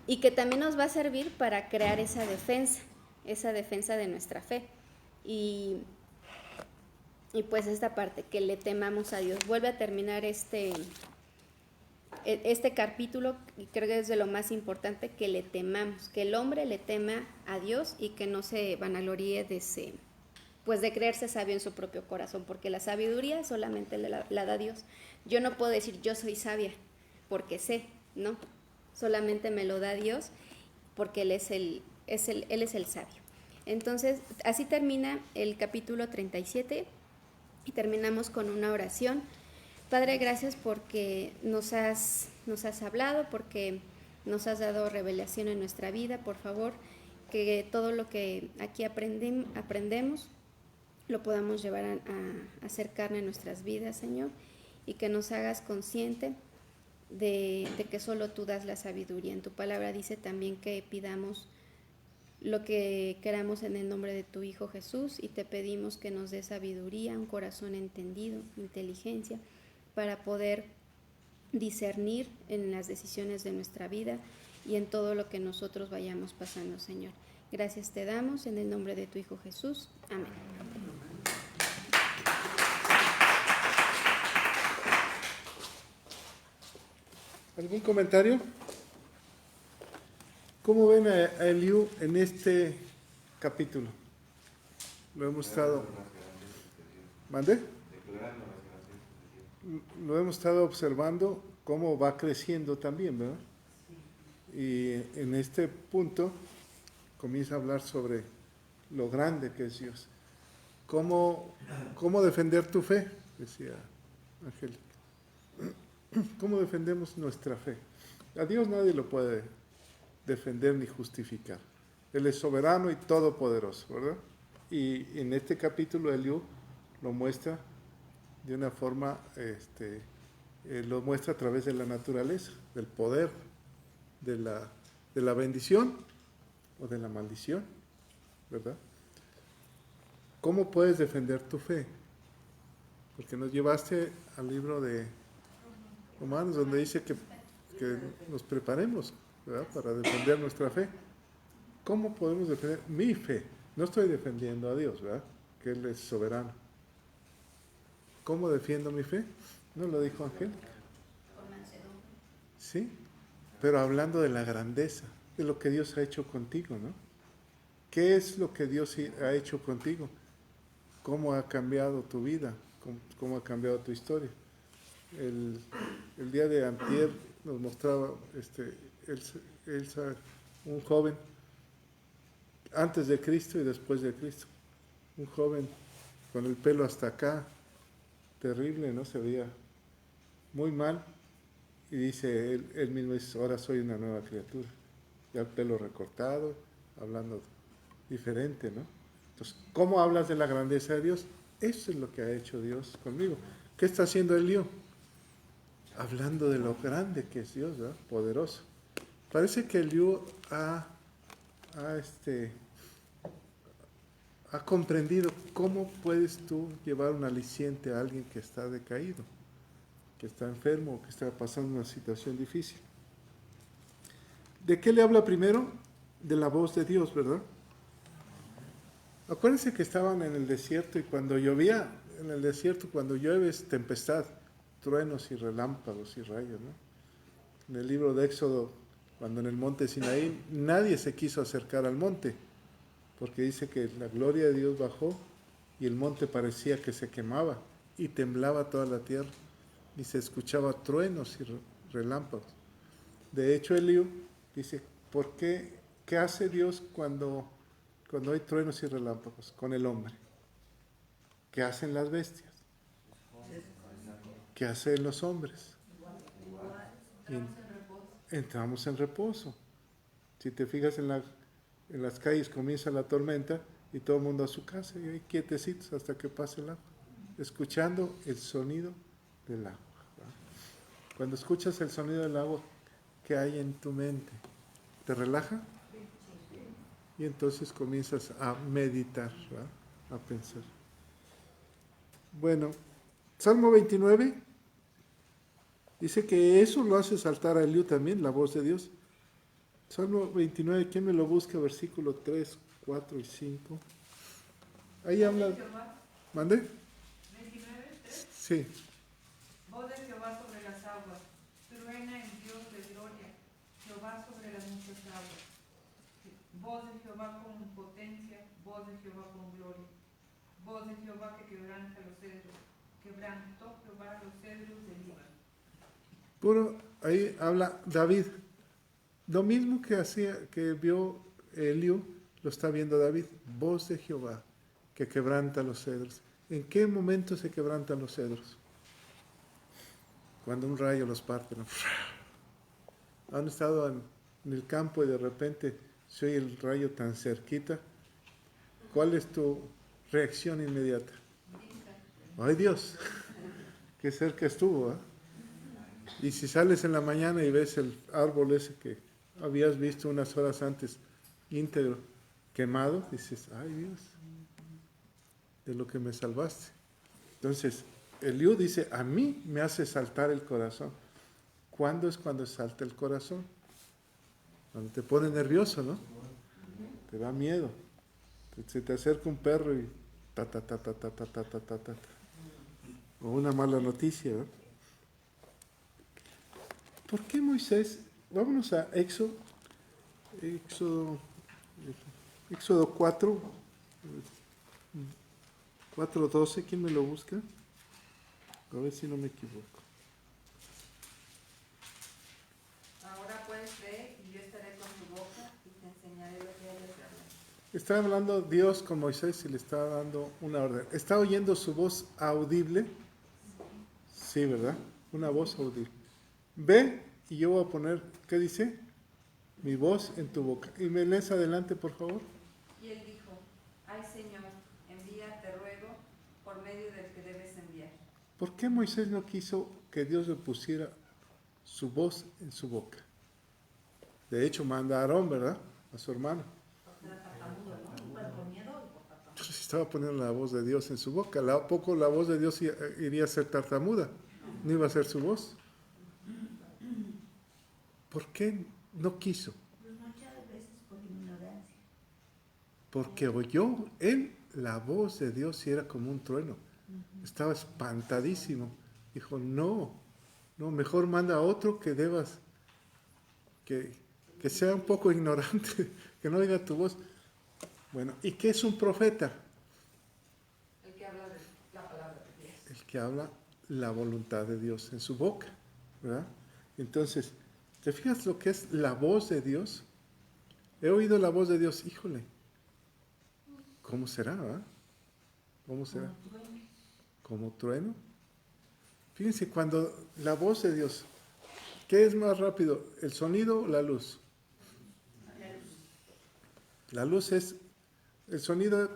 y que también nos va a servir para crear esa defensa de nuestra fe. Y pues esta parte, que le temamos a Dios. Vuelve a terminar este capítulo, y creo que es de lo más importante, que le temamos, que el hombre le tema a Dios y que no se vanagloríe de creerse sabio en su propio corazón, porque la sabiduría solamente la da Dios. Yo no puedo decir yo soy sabia porque sé, no, solamente me lo da Dios porque Él es el sabio. Entonces, así termina el capítulo 37 y terminamos con una oración. Padre, gracias porque nos has hablado, porque nos has dado revelación en nuestra vida. Por favor, que todo lo que aquí aprendemos lo podamos llevar a hacer carne en nuestras vidas, Señor, y que nos hagas consciente de que solo tú das la sabiduría. En tu palabra dice también que pidamos lo que queramos en el nombre de tu Hijo Jesús, y te pedimos que nos dé sabiduría, un corazón entendido, inteligencia, para poder discernir en las decisiones de nuestra vida y en todo lo que nosotros vayamos pasando, Señor. Gracias te damos en el nombre de tu Hijo Jesús. Amén. ¿Algún comentario? ¿Cómo ven a Eliú en este capítulo? Lo hemos estado... ¿Mande? Lo hemos estado observando cómo va creciendo también, ¿verdad? Y en este punto comienza a hablar sobre lo grande que es Dios. ¿Cómo defender tu fe? Decía Angélica. ¿Cómo defendemos nuestra fe? A Dios nadie lo puede defender ni justificar. Él es soberano y todopoderoso, ¿verdad? Y en este capítulo Eliú lo muestra de una forma, lo muestra a través de la naturaleza, del poder, de la bendición o de la maldición, ¿verdad? ¿Cómo puedes defender tu fe? Porque nos llevaste al libro de Romanos, donde dice que nos preparemos, ¿verdad?, para defender nuestra fe. ¿Cómo podemos defender mi fe? No estoy defendiendo a Dios, ¿verdad?, que Él es soberano. ¿Cómo defiendo mi fe? ¿No lo dijo Angélica? Sí, pero hablando de la grandeza, de lo que Dios ha hecho contigo, ¿no? ¿Qué es lo que Dios ha hecho contigo? ¿Cómo ha cambiado tu vida? ¿Cómo ha cambiado tu historia? El día de antier nos mostraba Elsa, un joven antes de Cristo y después de Cristo. Un joven con el pelo hasta acá, terrible, ¿no? Se veía muy mal. Y dice, él mismo dice, ahora soy una nueva criatura. Ya el pelo recortado, hablando diferente, ¿no? Entonces, ¿cómo hablas de la grandeza de Dios? Eso es lo que ha hecho Dios conmigo. ¿Qué está haciendo Eliú? hablando de lo grande que es Dios, ¿verdad? Poderoso. Parece que Liu ha comprendido cómo puedes tú llevar un aliciente a alguien que está decaído, que está enfermo, que está pasando una situación difícil. ¿De qué le habla primero? De la voz de Dios, ¿verdad? Acuérdense que estaban en el desierto y cuando llovía, en el desierto cuando llueve es tempestad, truenos y relámpagos y rayos, ¿no? En el libro de Éxodo, cuando en el monte Sinaí, nadie se quiso acercar al monte, porque dice que la gloria de Dios bajó y el monte parecía que se quemaba y temblaba toda la tierra y se escuchaba truenos y relámpagos. De hecho, Eliú dice, ¿por qué? ¿Qué hace Dios cuando hay truenos y relámpagos con el hombre? ¿Qué hacen las bestias? ¿Qué hacen los hombres? Entramos en reposo. Si te fijas en las calles comienza la tormenta y todo el mundo a su casa y ahí quietecitos hasta que pase el agua, escuchando el sonido del agua. Cuando escuchas el sonido del agua, ¿qué hay en tu mente? ¿Te relaja? Y entonces comienzas a meditar, ¿verdad? A pensar. Bueno, Salmo 29 dice que eso lo hace saltar a Eliú también, la voz de Dios. Salmo 29, ¿quién me lo busca? Versículo 3, 4 y 5. Ahí habla... ¿Mande? 29, 3. Sí. Voz de Jehová sobre las aguas, truena en Dios de gloria, Jehová sobre las muchas aguas. Voz de Jehová con potencia, voz de Jehová con gloria. Voz de Jehová que quebranta los cedros, quebrantó Jehová los cedros del Líbano. Puro, ahí habla David. Lo mismo que vio Eliú, lo está viendo David. Voz de Jehová que quebranta los cedros. ¿En qué momento se quebrantan los cedros? Cuando un rayo los parte, ¿no? Han estado en el campo y de repente se oye el rayo tan cerquita. ¿Cuál es tu reacción inmediata? ¡Ay, Dios! ¡Qué cerca estuvo! ¿Eh? Y si sales en la mañana y ves el árbol ese que habías visto unas horas antes íntegro, quemado, dices, ¡ay, Dios! De lo que me salvaste. Entonces, Eliú dice, a mí me hace saltar el corazón. ¿Cuándo es cuando salta el corazón? Cuando te pone nervioso, ¿no? Te da miedo. Se te acerca un perro y ta ta ta ta ta ta ta ta ta ta. O una mala noticia, ¿no? ¿Por qué Moisés? Vámonos a Éxodo 4, 4:12, ¿quién me lo busca? A ver si no me equivoco. Ahora puedes ver y yo estaré con tu boca y te enseñaré lo que hayas de hablar. Está hablando Dios con Moisés y le está dando una orden. ¿Está oyendo su voz audible? Sí, ¿verdad? Una voz audible. Ve y yo voy a poner, ¿qué dice? Mi voz en tu boca. Y me lees adelante, por favor. Y él dijo, ay Señor, envía, te ruego, por medio del que debes enviar. ¿Por qué Moisés no quiso que Dios le pusiera su voz en su boca? De hecho, manda a Aarón, ¿verdad? A su hermano. Era tartamudo, ¿no? Bueno, por miedo y por tartamudo. Entonces estaba poniendo la voz de Dios en su boca. ¿A poco la voz de Dios iría a ser tartamuda? No iba a ser su voz. ¿Por qué no quiso? Pues muchas veces por ignorancia. Porque oyó él la voz de Dios y era como un trueno. Estaba espantadísimo. Dijo, no, mejor manda a otro que debas, que sea un poco ignorante, que no diga tu voz. Bueno, ¿y qué es un profeta? El que habla de la palabra de Dios. El que habla la voluntad de Dios en su boca, ¿verdad? Entonces, ¿te fijas lo que es la voz de Dios? He oído la voz de Dios, híjole, ¿cómo será? ¿Cómo será? ¿Como trueno? Fíjense, cuando la voz de Dios, ¿qué es más rápido? ¿El sonido o la luz? La luz es, el sonido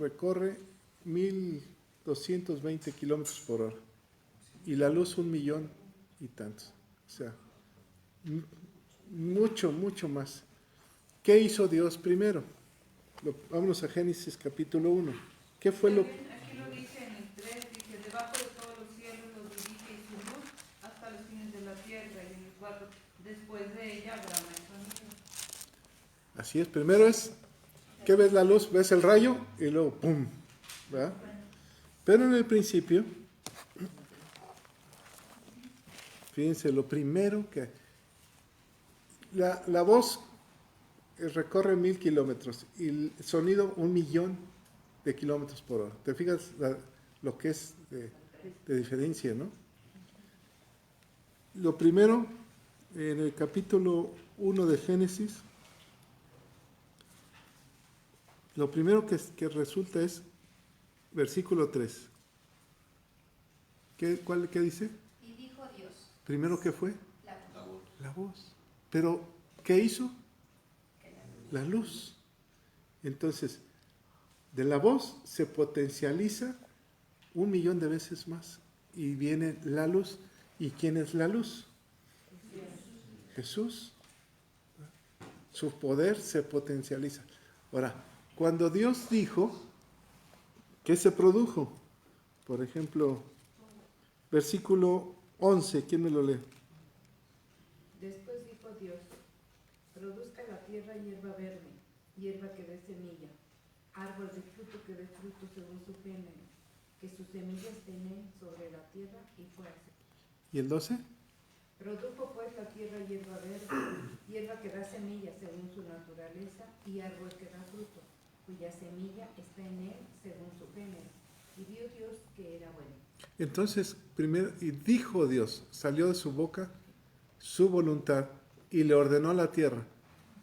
recorre 1220 kilómetros por hora. y la luz 1,000,000 y tantos. O sea, mucho, mucho más. ¿Qué hizo Dios primero? Vámonos a Génesis capítulo 1. ¿Qué fue lo que... Aquí lo dice en el 3, dice, debajo de todos los cielos los dirige y su luz hasta los fines de la tierra. Y en el 4, después de ella habrá el sonido. Así es, primero es, ¿qué ves la luz? Ves el rayo y luego ¡pum! ¿Verdad? Pero en el principio, fíjense, lo primero que... La voz recorre 1,000 kilómetros y el sonido 1,000,000 de kilómetros por hora. ¿Te fijas lo que es de diferencia, no? Lo primero, en el capítulo 1 de Génesis, lo primero que resulta es versículo 3. ¿Qué dice? Y dijo Dios. Primero, ¿qué fue? La voz. La voz. Pero, ¿qué hizo? La luz. Entonces, de la voz se potencializa 1,000,000 de veces más. Y viene la luz. ¿Y quién es la luz? Jesús. Su poder se potencializa. Ahora, cuando Dios dijo, ¿qué se produjo? Por ejemplo, versículo 11, ¿quién me lo lee? Después dijo Dios, produzca la tierra hierba verde, hierba que dé semilla, árbol de fruto que dé fruto según su género, que sus semillas estén sobre la tierra, y fue así. ¿Y el 12? Produjo pues la tierra hierba verde, hierba que da semilla según su naturaleza, y árbol que da fruto, cuya semilla está en él según su género. Y vio Dios que era bueno. Entonces, primero, y dijo Dios, salió de su boca su voluntad y le ordenó a la tierra.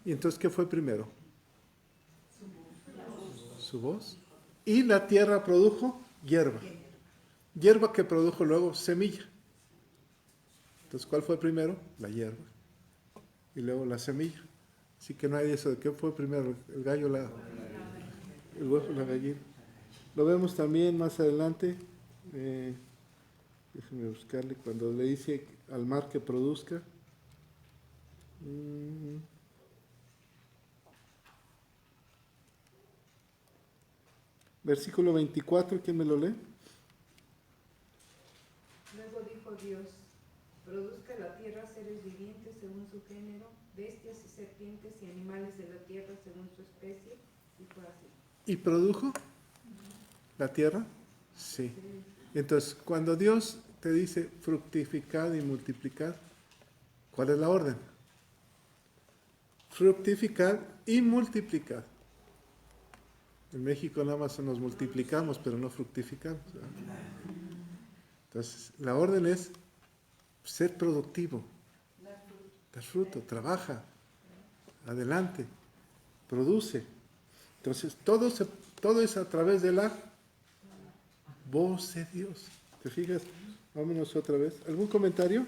¿Y entonces qué fue primero? Su voz. Y la tierra produjo hierba. Hierba que produjo luego semilla. Entonces, ¿cuál fue primero? La hierba. Y luego la semilla. Así que no hay eso de qué fue primero, el gallo, el huevo, la gallina. Lo vemos también más adelante. Déjenme buscarle cuando le dice al mar que produzca. Versículo 24, ¿quién me lo lee? Luego dijo Dios, produzca la tierra seres vivientes según su género, bestias y serpientes y animales de la tierra según su especie, y fue así. ¿Y produjo la tierra? Sí. Entonces, cuando Dios te dice fructificad y multiplicad, ¿cuál es la orden? Fructificad y multiplicad. En México nada más nos multiplicamos, pero no fructificamos. Entonces, la orden es ser productivo, dar fruto, trabaja, adelante, produce. Entonces, todo es a través de la voz de Dios. ¿Te fijas? Vámonos otra vez. ¿Algún comentario?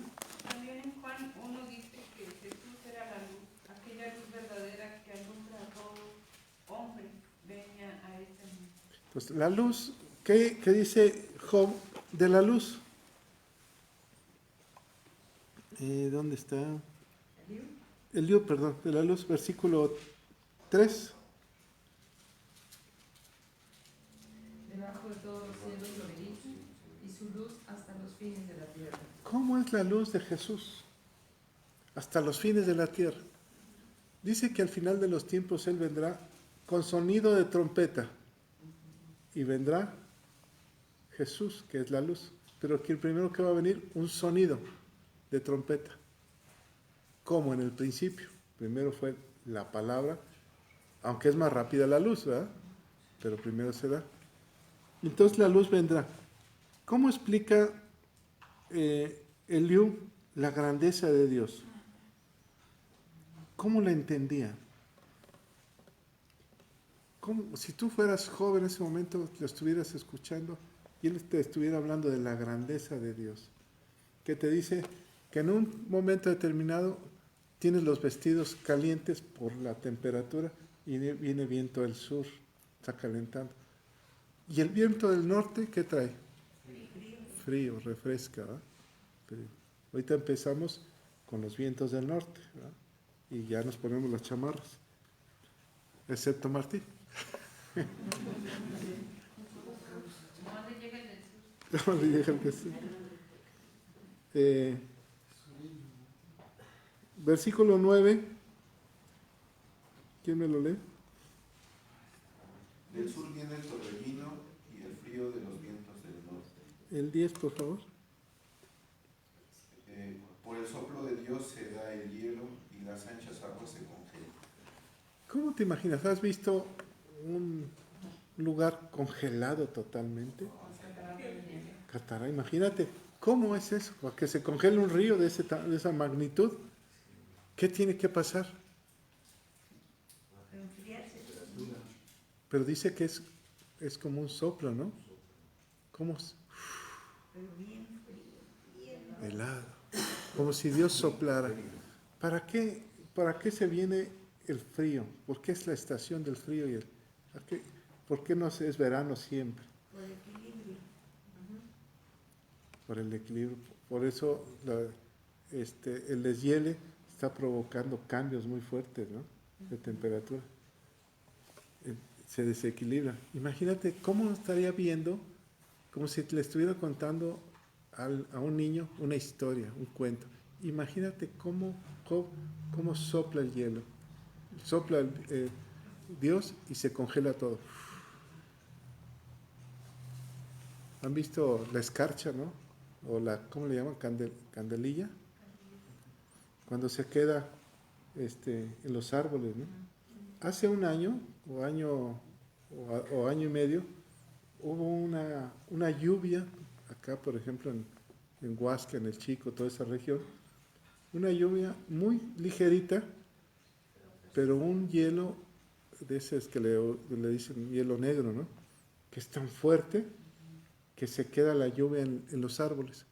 También en Juan 1 dice que Jesús era la luz, aquella luz verdadera que alumbra a todo hombre, venía a este mundo. Pues la luz, ¿qué dice Job de la luz? ¿Dónde está? Eliú, perdón, de la luz, versículo 3. Debajo de todos los cielos lo dirige, y su luz hasta los fines de la tierra. ¿Cómo es la luz de Jesús? Hasta los fines de la tierra. Dice que al final de los tiempos Él vendrá con sonido de trompeta. Y vendrá Jesús, que es la luz. Pero aquí el primero que va a venir, un sonido de trompeta. Como en el principio. Primero fue la palabra, aunque es más rápida la luz, ¿verdad? Pero primero se da. Entonces la luz vendrá. ¿Cómo explica Eliú la grandeza de Dios? ¿Cómo la entendía? Si tú fueras joven en ese momento, lo estuvieras escuchando y él te estuviera hablando de la grandeza de Dios, que te dice que en un momento determinado tienes los vestidos calientes por la temperatura y viene viento del sur, está calentando. ¿Y el viento del norte qué trae? frío, refresca, ¿verdad? Pero ahorita empezamos con los vientos del norte, ¿verdad? Y ya nos ponemos las chamarras, excepto Martín. No le llega el del sur. Versículo 9. ¿Quién me lo lee? Del sur viene el torbellino y el frío de los vientos del norte. El 10, por favor. Por el soplo de Dios se da el hielo y las anchas aguas se congelan. ¿Cómo te imaginas? ¿Has visto un lugar congelado totalmente? Catará, imagínate, ¿cómo es eso? Para que se congele un río de esa magnitud, ¿qué tiene que pasar? Pero dice que es como un soplo, ¿no? ¿Cómo es? Helado. Como si Dios soplara. ¿Para qué se viene el frío? ¿Por qué es la estación del frío? ¿Por qué no es verano siempre? Por equilibrio. Por el equilibrio. Por eso el deshiele está provocando cambios muy fuertes, ¿no? De temperatura. Se desequilibra. Imagínate cómo estaría viendo, como si le estuviera contando a un niño una historia, un cuento. Imagínate cómo sopla el hielo. Sopla Dios y se congela todo. ¿Han visto la escarcha, no? O ¿cómo le llaman? Candelilla. Cuando se queda en los árboles, ¿no? Hace un año o año y medio hubo una lluvia acá, por ejemplo, en Huasca, en El Chico, toda esa región, una lluvia muy ligerita, pero un hielo de esos que le dicen hielo negro, ¿no? Que es tan fuerte que se queda la lluvia en los árboles.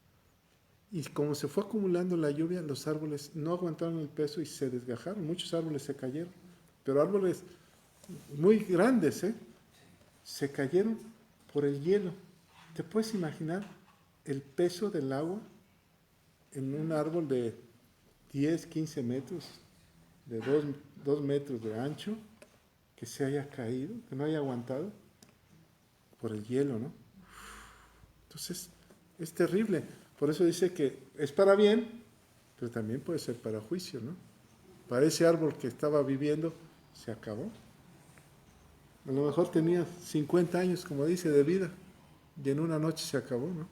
Y como se fue acumulando la lluvia, los árboles no aguantaron el peso y se desgajaron. Muchos árboles se cayeron, pero árboles muy grandes, se cayeron por el hielo. ¿Te puedes imaginar el peso del agua en un árbol de 10, 15 metros, de 2 metros de ancho, que se haya caído, que no haya aguantado por el hielo, ¿no? Entonces, es terrible. Por eso dice que es para bien, pero también puede ser para juicio, ¿no? Para ese árbol que estaba viviendo, se acabó. A lo mejor tenía 50 años, como dice, de vida, y en una noche se acabó, ¿no?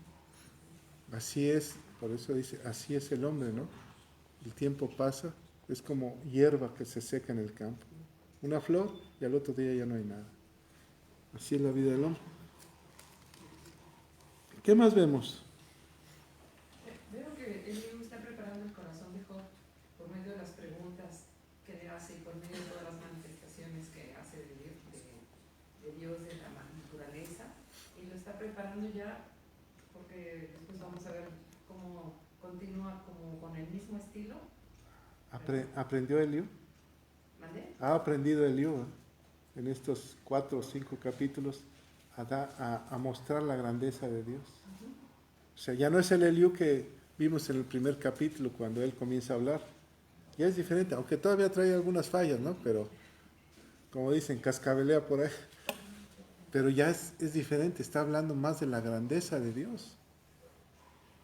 Así es, por eso dice, así es el hombre, ¿no? El tiempo pasa, es como hierba que se seca en el campo. Una flor y al otro día ya no hay nada. Así es la vida del hombre. ¿Qué más vemos? Veo que Eliú está preparando el corazón de Job por medio de las preguntas que le hace y por medio de todas las manifestaciones que hace de Dios, de la naturaleza, y lo está preparando ya porque después vamos a ver cómo continúa como con el mismo estilo. ¿Aprendió Eliú? ¿Mande? Ha aprendido Eliú en estos 4 o 5 capítulos a mostrar la grandeza de Dios. O sea, ya no es el Eliú que vimos en el primer capítulo cuando él comienza a hablar. Ya es diferente, aunque todavía trae algunas fallas, ¿no? Pero, como dicen, cascabelea por ahí. Pero ya es diferente, está hablando más de la grandeza de Dios.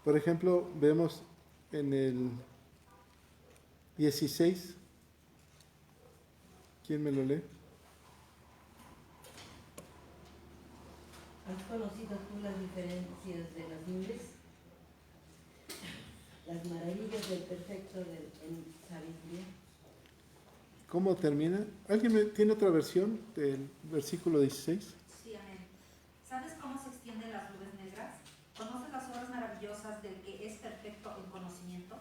Por ejemplo, vemos en el 16. ¿Quién me lo lee? ¿Has conocido tú las diferencias de las nubes? Las maravillas del perfecto en sabiduría. ¿Cómo termina? ¿Alguien tiene otra versión del versículo 16? Sí, amén. ¿Sabes cómo se extienden las nubes negras? ¿Conoces las obras maravillosas del que es perfecto en conocimiento?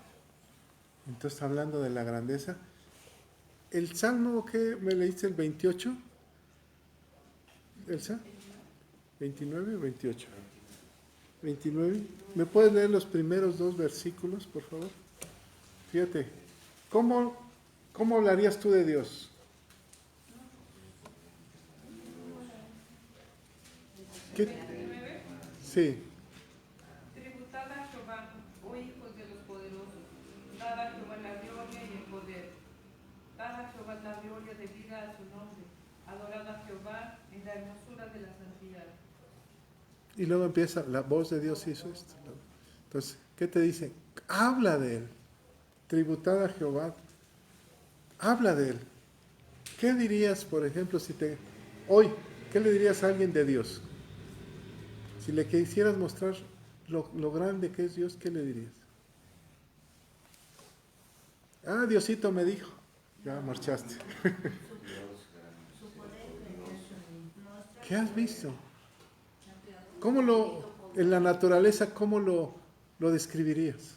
Entonces, hablando de la grandeza. ¿El Salmo que me leíste, el 28? ¿Elsa? ¿29 o 28? 29. ¿Me puedes leer los primeros 2 versículos, por favor? Fíjate, ¿cómo hablarías tú de Dios? ¿29? Sí. Jehová, oh hijos de los poderosos, dad a Jehová la gloria y el poder. Dad a Jehová la gloria debida a su nombre. Adorad a Jehová en la hermosura de la santidad. Y luego empieza, la voz de Dios hizo esto. Entonces, ¿qué te dice? Habla de Él. Tributad a Jehová. Habla de Él. ¿Qué dirías, por ejemplo, hoy, qué le dirías a alguien de Dios? Si le quisieras mostrar lo grande que es Dios, ¿qué le dirías? Ah, Diosito me dijo. Ya marchaste. ¿Qué has visto? En la naturaleza, cómo lo describirías?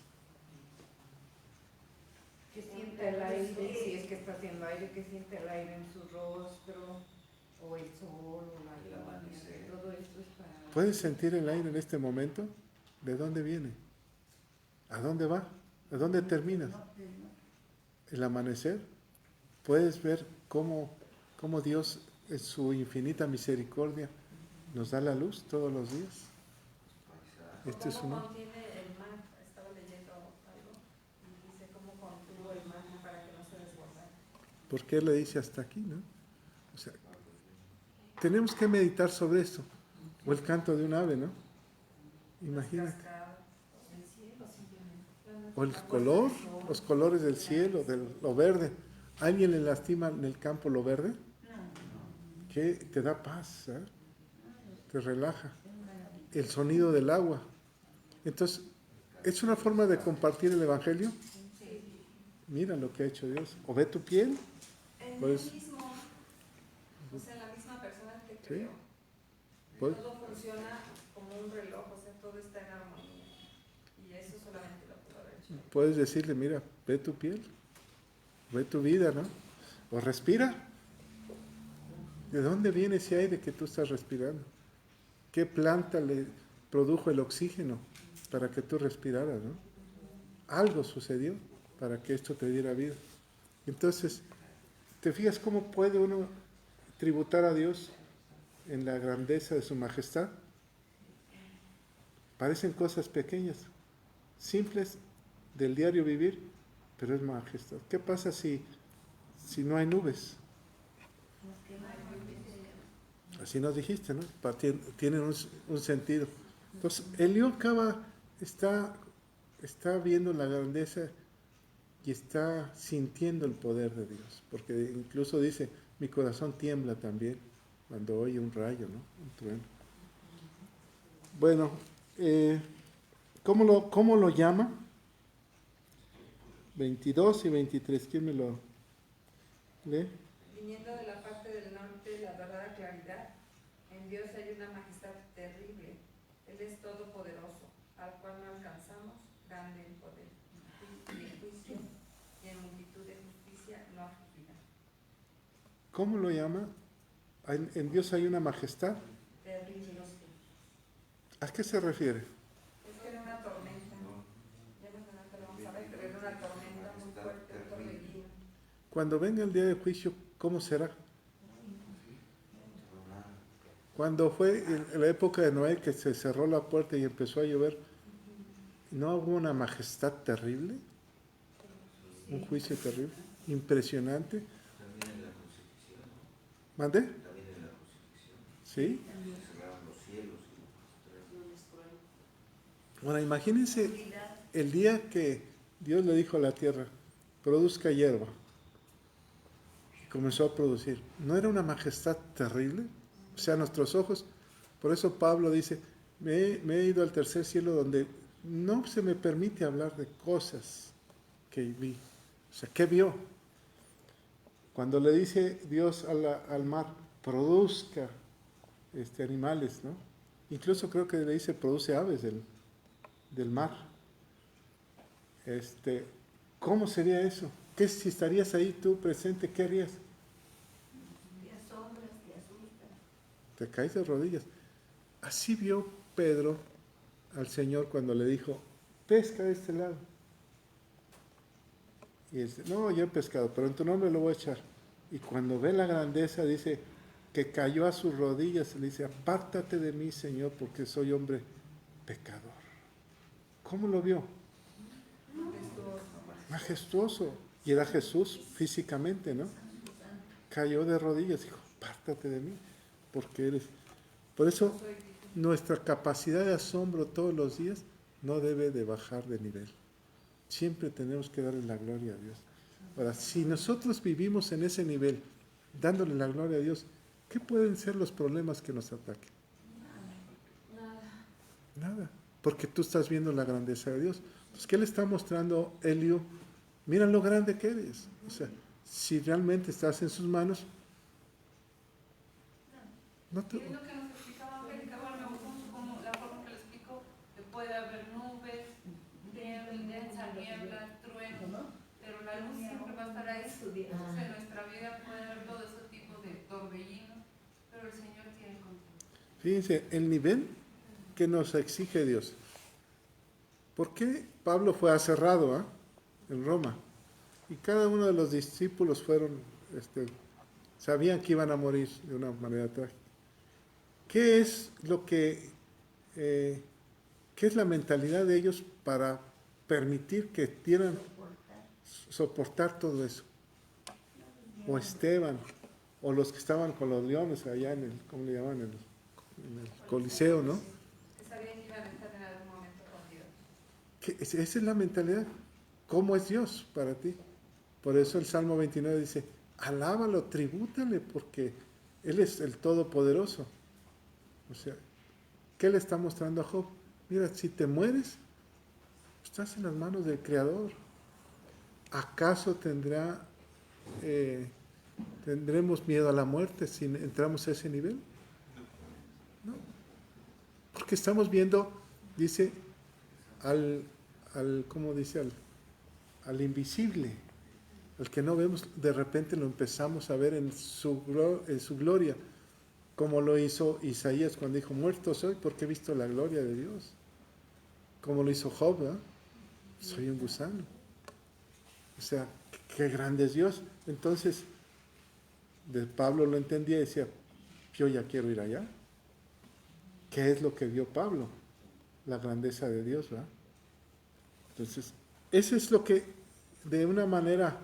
Que siente el aire, si es que está haciendo aire, que siente el aire en su rostro, o el sol, o la lluvia, todo esto es para... ¿Puedes sentir el aire en este momento? ¿De dónde viene? ¿A dónde va? ¿A dónde terminas? El amanecer. Puedes ver cómo Dios, en su infinita misericordia, nos da la luz todos los días. Este es ¿Cómo contiene el mar? Estaba leyendo algo y dice cómo contuvo el mar para que no se desbordara. ¿Por qué le dice hasta aquí, no? O sea, tenemos que meditar sobre esto. O el canto de un ave, ¿no? Imagínate. O el color, los colores del cielo, lo verde. ¿Alguien le lastima en el campo lo verde? Que te da paz, ¿eh? Te relaja. El sonido del agua. Entonces, ¿es una forma de compartir el Evangelio? Mira lo que ha hecho Dios. O ve tu piel. En Pues, el mismo, o sea, la misma persona que ¿sí? creó. Pues, Todo funciona como un reloj, o sea, todo está en armonía. Y eso solamente lo pudo haber hecho. puedes decirle, mira, ve tu piel. Ve tu vida, ¿no? O respira. ¿De dónde viene ese aire que tú estás respirando? ¿Qué planta le produjo el oxígeno para que tú respiraras, ¿no? Algo sucedió para que esto te diera vida. Entonces, ¿te fijas cómo puede uno tributar a Dios en la grandeza de su majestad? Parecen cosas pequeñas, simples del diario vivir, pero es majestad. ¿Qué pasa si no hay nubes? Así nos dijiste, ¿no? Tienen un sentido. Entonces, Eliú Caba está viendo la grandeza y está sintiendo el poder de Dios, porque incluso dice, mi corazón tiembla también cuando oye un rayo, ¿no? Un trueno. Bueno, ¿cómo lo llama? 22 y 23, ¿quién me lo lee? Viniendo de la parte del norte, la verdadera claridad, en Dios hay una majestad terrible. Él es todopoderoso, al cual no alcanzamos, grande en poder y en juicio, y en multitud de justicia no afligirá. ¿Cómo lo llama? En Dios hay una majestad. Terrible. ¿A qué se refiere? Es que era una tormenta, ya más adelante lo vamos a ver, pero era una tormenta muy fuerte, un torbellino. Cuando venga el día de juicio, ¿cómo será? Cuando fue en la época de Noé que se cerró la puerta y empezó a llover, ¿no hubo una majestad terrible? Un juicio terrible, impresionante. También en la crucifixión. ¿Mande? También en la crucifixión. ¿Sí? Cerraron los cielos. Bueno, imagínense el día que Dios le dijo a la tierra, produzca hierba. Y comenzó a producir. ¿No era una majestad terrible? O sea, nuestros ojos, por eso Pablo dice, me he ido al tercer cielo donde no se me permite hablar de cosas que vi. O sea, ¿qué vio? Cuando le dice Dios al mar, produzca animales, ¿no? Incluso creo que le dice, produce aves del mar. ¿Cómo sería eso? ¿Qué si estarías ahí tú presente, qué harías? Te asombras, te asustas. Te caes de rodillas. Así vio Pedro al Señor cuando le dijo, pesca de este lado. Y él dice, no, yo he pescado, pero en tu nombre lo voy a echar. Y cuando ve la grandeza, dice que cayó a sus rodillas y le dice, apártate de mí, Señor, porque soy hombre pecador. ¿Cómo lo vio? Majestuoso. Y era Jesús físicamente, ¿no? Cayó de rodillas y dijo, apártate de mí, porque eres... Por eso nuestra capacidad de asombro todos los días no debe de bajar de nivel. Siempre tenemos que darle la gloria a Dios. Ahora, si nosotros vivimos en ese nivel, dándole la gloria a Dios, ¿qué pueden ser los problemas que nos ataquen? Nada. Porque tú estás viendo la grandeza de Dios. Pues, ¿qué le está mostrando Elio? Mira lo grande que eres. O sea, si realmente estás en sus manos, no te... Y es lo que nos explicaba Angélica, bueno, me gustó mucho como la forma que le explicó, que puede haber nubes, densa niebla, trueno, pero la luz siempre va a estar ahí. Entonces en nuestra vida puede haber todo ese tipo de torbellinos, pero el Señor tiene control. Fíjense, el nivel que nos exige Dios. ¿Por qué Pablo fue aserrado en Roma? Y cada uno de los discípulos sabían que iban a morir de una manera trágica. ¿Qué es lo que, qué es la mentalidad de ellos para permitir que quieran soportar todo eso? O Esteban, o los que estaban con los leones allá en el, ¿cómo le llaman? En el Coliseo, ¿no? Sabían que iban a estar en algún momento con Dios. Esa es la mentalidad. ¿Cómo es Dios para ti? Por eso el Salmo 29 dice, alábalo, tribútale, porque Él es el Todopoderoso. O sea, ¿qué le está mostrando a Job? Mira, si te mueres, estás en las manos del Creador. ¿Acaso tendremos miedo a la muerte si entramos a ese nivel? No. Porque estamos viendo, dice, ¿cómo dice? Al invisible, al que no vemos, de repente lo empezamos a ver en su gloria, como lo hizo Isaías cuando dijo, muerto soy porque he visto la gloria de Dios. Como lo hizo Job, ¿verdad? Soy un gusano. O sea, qué grande es Dios. Entonces, Pablo lo entendía y decía, yo ya quiero ir allá. ¿Qué es lo que vio Pablo? La grandeza de Dios, ¿verdad? Entonces, eso es lo que de una manera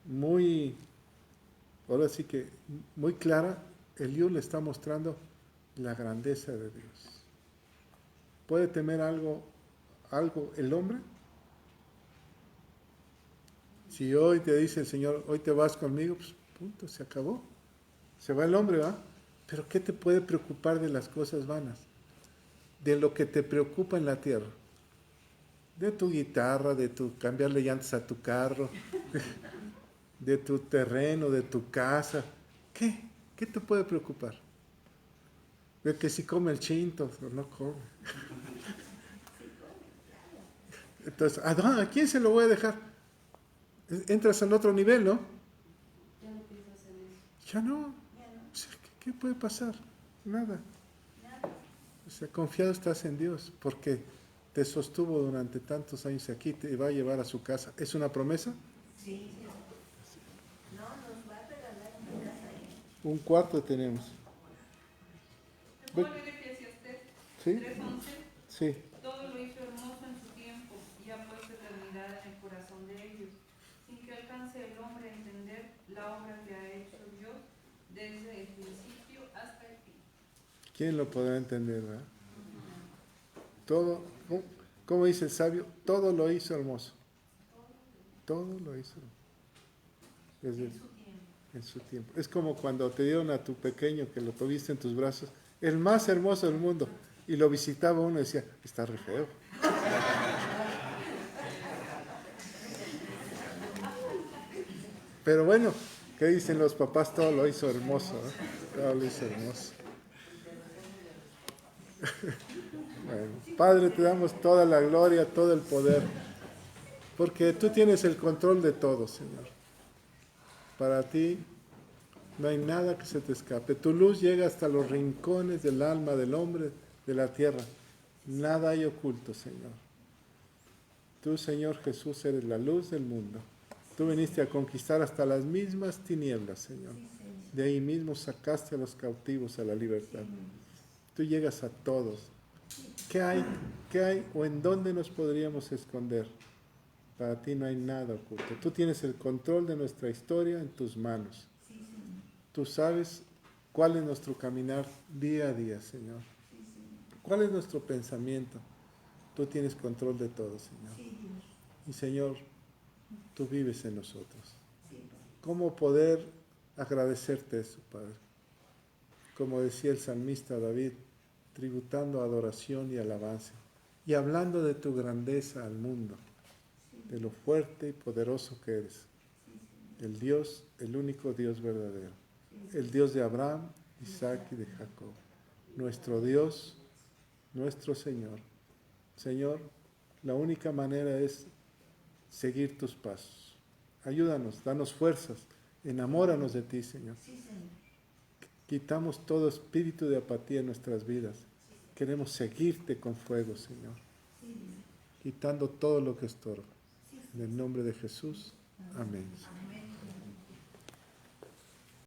muy, ahora sí que muy clara, Eliú le está mostrando la grandeza de Dios. ¿Puede temer algo el hombre? Si hoy te dice el Señor, hoy te vas conmigo, pues punto, se acabó. Se va el hombre, ¿va? Pero ¿qué te puede preocupar de las cosas vanas? De lo que te preocupa en la tierra. De tu guitarra, de tu cambiarle llantas a tu carro, de tu terreno, de tu casa. ¿Qué? ¿Qué te puede preocupar? De que si come el chinto o no come. Entonces, ¿a quién se lo voy a dejar? Entras en otro nivel, ¿no? Ya no piensas en eso. Ya no. O sea, ¿qué puede pasar? Nada. O sea, confiado estás en Dios, porque te sostuvo durante tantos años aquí, te va a llevar a su casa. ¿Es una promesa? Sí. No, nos va a regalar una casa ahí. Un cuarto tenemos. ¿Te puedo leer Eclesiastés ¿Sí? 3:11? Sí. Todo lo hizo hermoso en su tiempo y ha puesto eternidad en el corazón de ellos, sin que alcance el hombre a entender la obra que ha hecho Dios desde el principio hasta el fin. ¿Quién lo podrá entender, verdad? Todo, como dice el sabio, todo lo hizo hermoso. Todo lo hizo en su tiempo. Es como cuando te dieron a tu pequeño que lo tuviste en tus brazos, el más hermoso del mundo, y lo visitaba uno y decía, está re feo. Pero bueno, ¿qué dicen los papás? Todo lo hizo hermoso, ¿eh? Todo lo hizo hermoso. Bueno, Padre, te damos toda la gloria, todo el poder, porque tú tienes el control de todo, Señor. Para ti no hay nada que se te escape. Tu luz llega hasta los rincones del alma del hombre, de la tierra. Nada hay oculto, Señor. Tú, Señor Jesús, eres la luz del mundo. Tú viniste a conquistar hasta las mismas tinieblas, Señor. De ahí mismo sacaste a los cautivos a la libertad. Tú llegas a todos. ¿Qué hay o en dónde nos podríamos esconder? Para ti no hay nada oculto. Tú tienes el control de nuestra historia en tus manos. Sí, Señor. Tú sabes cuál es nuestro caminar día a día, Señor. Sí, Señor. ¿Cuál es nuestro pensamiento? Tú tienes control de todo, Señor. Sí, Dios. Y Señor, tú vives en nosotros. Sí, Padre. ¿Cómo poder agradecerte eso, Padre? Como decía el salmista David, tributando adoración y alabanza y hablando de tu grandeza al mundo, de lo fuerte y poderoso que eres, el Dios, el único Dios verdadero, el Dios de Abraham, Isaac y de Jacob, nuestro Dios, nuestro Señor. Señor, la única manera es seguir tus pasos. Ayúdanos, danos fuerzas, enamóranos de ti, Señor. Sí, Señor. Quitamos todo espíritu de apatía en nuestras vidas. Queremos seguirte con fuego, Señor. Sí, Dios. Quitando todo lo que estorba. Sí, En el nombre de Jesús. Amén. Amén.